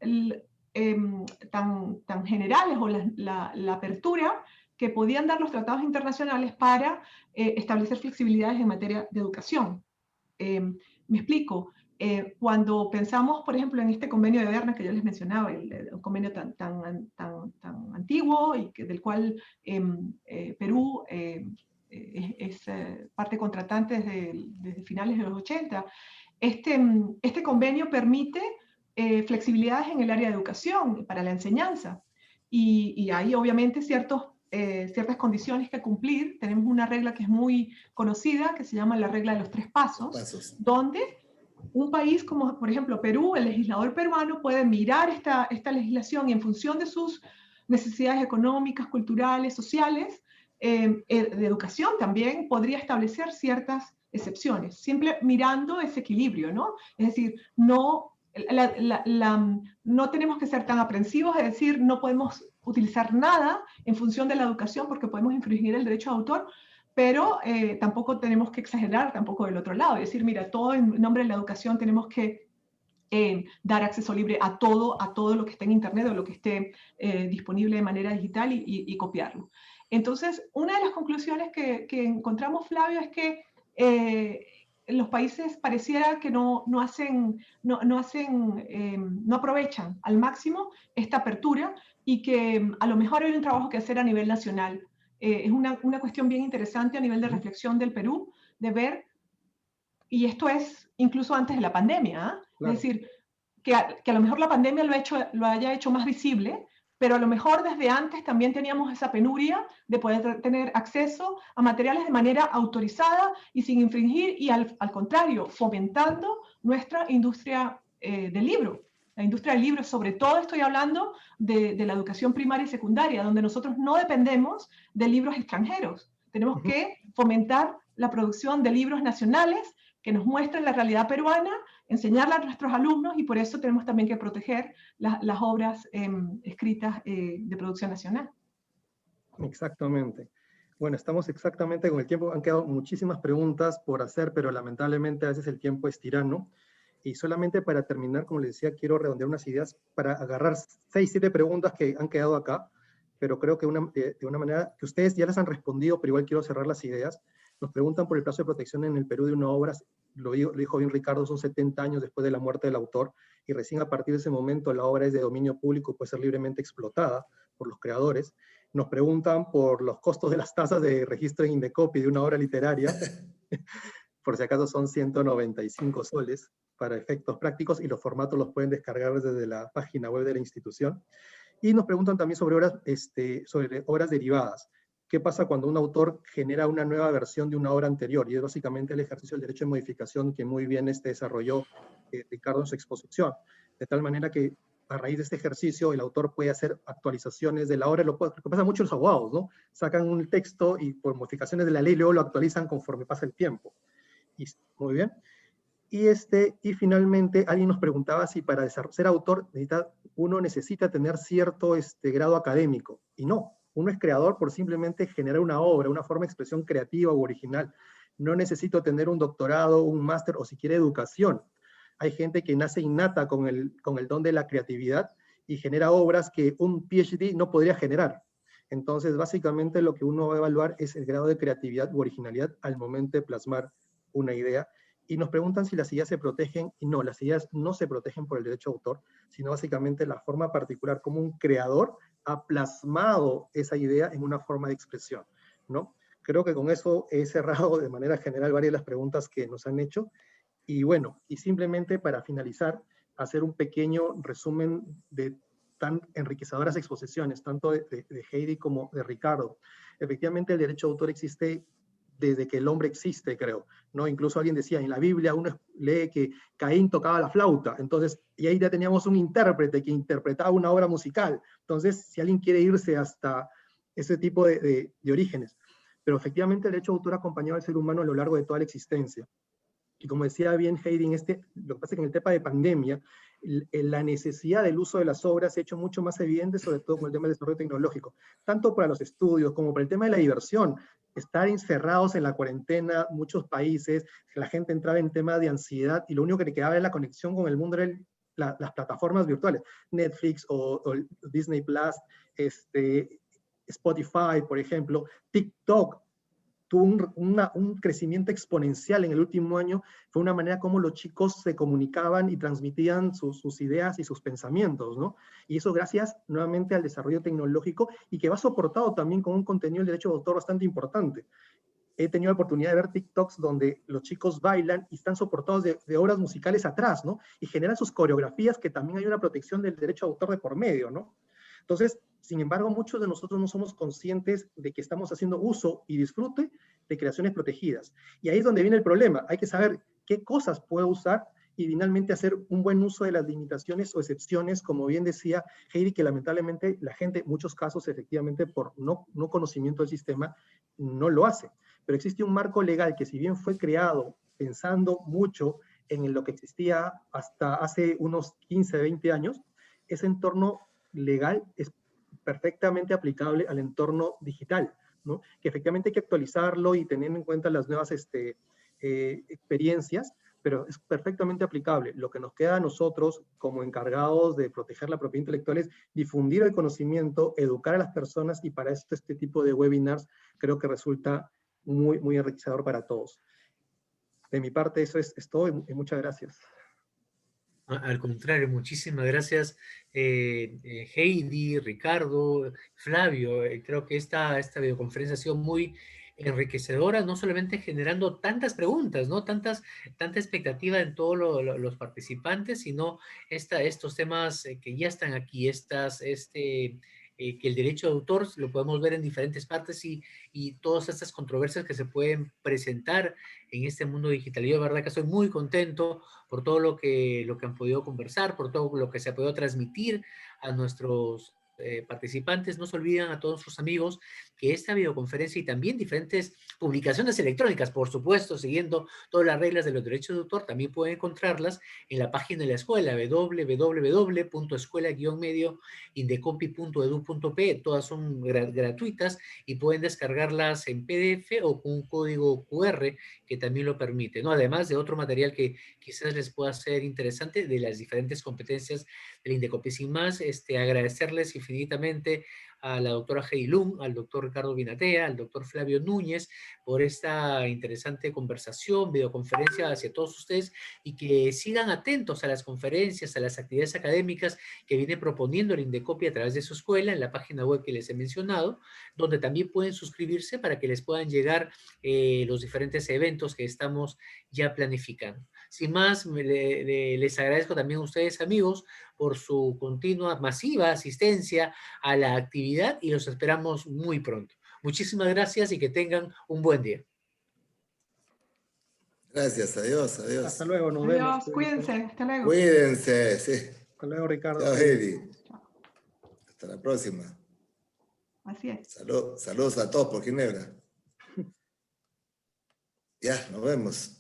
tan generales o la apertura que podían dar los tratados internacionales para establecer flexibilidades en materia de educación. Me explico. Cuando pensamos, por ejemplo, en este convenio de Berna que yo les mencionaba, un convenio tan antiguo y del cual Perú es parte contratante desde finales de los 80, este convenio permite flexibilidades en el área de educación para la enseñanza. Y hay obviamente ciertas condiciones que cumplir. Tenemos una regla que es muy conocida, que se llama la regla de los 3 pasos, donde un país como, por ejemplo, Perú, el legislador peruano puede mirar esta legislación y en función de sus necesidades económicas, culturales, sociales, de educación también, podría establecer ciertas excepciones, siempre mirando ese equilibrio, ¿no? Es decir, no tenemos que ser tan aprensivos, es decir, no podemos utilizar nada en función de la educación porque podemos infringir el derecho de autor, pero tampoco tenemos que exagerar tampoco del otro lado, es decir, mira, todo en nombre de la educación tenemos que dar acceso libre a todo lo que esté en internet o lo que esté disponible de manera digital y copiarlo. Entonces, una de las conclusiones que encontramos, Flavio, es que los países pareciera que no aprovechan al máximo esta apertura y que a lo mejor hay un trabajo que hacer a nivel nacional. Es una cuestión bien interesante a nivel de reflexión del Perú, de ver, y esto es incluso antes de la pandemia, ¿eh? Claro. Es decir, que a lo mejor la pandemia lo haya hecho más visible, pero a lo mejor desde antes también teníamos esa penuria de poder tener acceso a materiales de manera autorizada y sin infringir, y al contrario, fomentando nuestra industria del libro. La industria del libro, sobre todo estoy hablando de la educación primaria y secundaria, donde nosotros no dependemos de libros extranjeros. Tenemos que fomentar la producción de libros nacionales que nos muestren la realidad peruana, enseñarla a nuestros alumnos, y por eso tenemos también que proteger las obras escritas de producción nacional. Exactamente. Bueno, estamos exactamente con el tiempo. Han quedado muchísimas preguntas por hacer, pero lamentablemente a veces el tiempo es tirano. Y solamente para terminar, como les decía, quiero redondear unas ideas para agarrar 6, 7 preguntas que han quedado acá, pero creo que de una manera que ustedes ya las han respondido, pero igual quiero cerrar las ideas. Nos preguntan por el plazo de protección en el Perú de una obra. Lo dijo bien Ricardo, son 70 años después de la muerte del autor, y recién a partir de ese momento la obra es de dominio público y puede ser libremente explotada por los creadores. Nos preguntan por los costos de las tasas de registro en Indecopi de una obra literaria. Por si acaso son 195 soles para efectos prácticos, y los formatos los pueden descargar desde la página web de la institución. Y nos preguntan también sobre obras derivadas. ¿Qué pasa cuando un autor genera una nueva versión de una obra anterior? Y es básicamente el ejercicio del derecho de modificación que muy bien desarrolló Ricardo en su exposición. De tal manera que a raíz de este ejercicio el autor puede hacer actualizaciones de la obra. Lo que pasa mucho los abogados, ¿no? Sacan un texto y por modificaciones de la ley luego lo actualizan conforme pasa el tiempo. Y, muy bien. Y finalmente alguien nos preguntaba si para ser autor uno necesita tener cierto grado académico. Y no. Uno es creador por simplemente generar una obra, una forma de expresión creativa u original. No necesito tener un doctorado, un máster o siquiera educación. Hay gente que nace innata con el don de la creatividad y genera obras que un PhD no podría generar. Entonces, básicamente lo que uno va a evaluar es el grado de creatividad u originalidad al momento de plasmar una idea. Y nos preguntan si las ideas se protegen, y no, las ideas no se protegen por el derecho de autor, sino básicamente la forma particular como un creador ha plasmado esa idea en una forma de expresión, ¿no? Creo que con eso he cerrado de manera general varias de las preguntas que nos han hecho. Y bueno, y simplemente para finalizar, hacer un pequeño resumen de tan enriquecedoras exposiciones, tanto de Heidi como de Ricardo. Efectivamente, el derecho de autor existe desde que el hombre existe, creo, ¿no? Incluso alguien decía, en la Biblia uno lee que Caín tocaba la flauta, entonces, y ahí ya teníamos un intérprete que interpretaba una obra musical. Entonces, si alguien quiere irse hasta ese tipo de orígenes. Pero efectivamente el derecho de autor ha acompañado al ser humano a lo largo de toda la existencia. Y como decía bien Heidi, lo que pasa es que en el tema de pandemia, la necesidad del uso de las obras se ha hecho mucho más evidente, sobre todo con el tema del desarrollo tecnológico, tanto para los estudios como para el tema de la diversión. Estar encerrados en la cuarentena, muchos países, la gente entraba en tema de ansiedad y lo único que le quedaba era la conexión con el mundo, era las plataformas virtuales, Netflix o Disney Plus, Spotify, por ejemplo, TikTok. Tuvo un crecimiento exponencial en el último año, fue una manera como los chicos se comunicaban y transmitían sus ideas y sus pensamientos, ¿no? Y eso gracias nuevamente al desarrollo tecnológico y que va soportado también con un contenido del derecho de autor bastante importante. He tenido la oportunidad de ver TikToks donde los chicos bailan y están soportados de obras musicales atrás, ¿no? Y generan sus coreografías, que también hay una protección del derecho de autor de por medio, ¿no? Entonces, sin embargo, muchos de nosotros no somos conscientes de que estamos haciendo uso y disfrute de creaciones protegidas. Y ahí es donde viene el problema. Hay que saber qué cosas puedo usar y finalmente hacer un buen uso de las limitaciones o excepciones, como bien decía Heidi, que lamentablemente la gente, en muchos casos, efectivamente, por no conocimiento del sistema, no lo hace. Pero existe un marco legal que, si bien fue creado pensando mucho en lo que existía hasta hace unos 15, 20 años, ese entorno legal es perfectamente aplicable al entorno digital, ¿no? Que efectivamente hay que actualizarlo y tener en cuenta las nuevas experiencias, pero es perfectamente aplicable. Lo que nos queda a nosotros como encargados de proteger la propiedad intelectual es difundir el conocimiento, educar a las personas, y para esto este tipo de webinars creo que resulta muy, muy enriquecedor para todos. De mi parte eso es todo y muchas gracias. Al contrario, muchísimas gracias Heidi, Ricardo, Flavio. Creo que esta videoconferencia ha sido muy enriquecedora, no solamente generando tantas preguntas, ¿no? Tanta expectativa en todos los participantes, sino estos temas que ya están aquí, que el derecho de autor lo podemos ver en diferentes partes y todas estas controversias que se pueden presentar en este mundo digital. Yo de verdad que estoy muy contento por todo lo que han podido conversar, por todo lo que se ha podido transmitir a nuestros participantes. No se olviden a todos sus amigos que esta videoconferencia y también diferentes publicaciones electrónicas, por supuesto, siguiendo todas las reglas de los derechos de autor, también pueden encontrarlas en la página de la escuela, www.escuela-indecompi.edu.pe. Todas son gratuitas y pueden descargarlas en PDF o con un código QR que también lo permite, ¿no? Además de otro material que quizás les pueda ser interesante de las diferentes competencias del Indecopi. Sin más, agradecerles infinitamente a la doctora Heidi Lum, al doctor Ricardo Binatea, al doctor Flavio Núñez por esta interesante conversación, videoconferencia hacia todos ustedes, y que sigan atentos a las conferencias, a las actividades académicas que viene proponiendo el Indecopi a través de su escuela en la página web que les he mencionado, donde también pueden suscribirse para que les puedan llegar los diferentes eventos que estamos ya planificando. Sin más, les agradezco también a ustedes, amigos, por su continua, masiva asistencia a la actividad y los esperamos muy pronto. Muchísimas gracias y que tengan un buen día. Gracias, adiós, adiós. Hasta luego, nos Adiós, vemos. cuídense, hasta luego. Cuídense, sí. Hasta luego, Ricardo. Chao, Heidi. Hasta la próxima. Así es. Saludos a todos por Ginebra. Ya, nos vemos.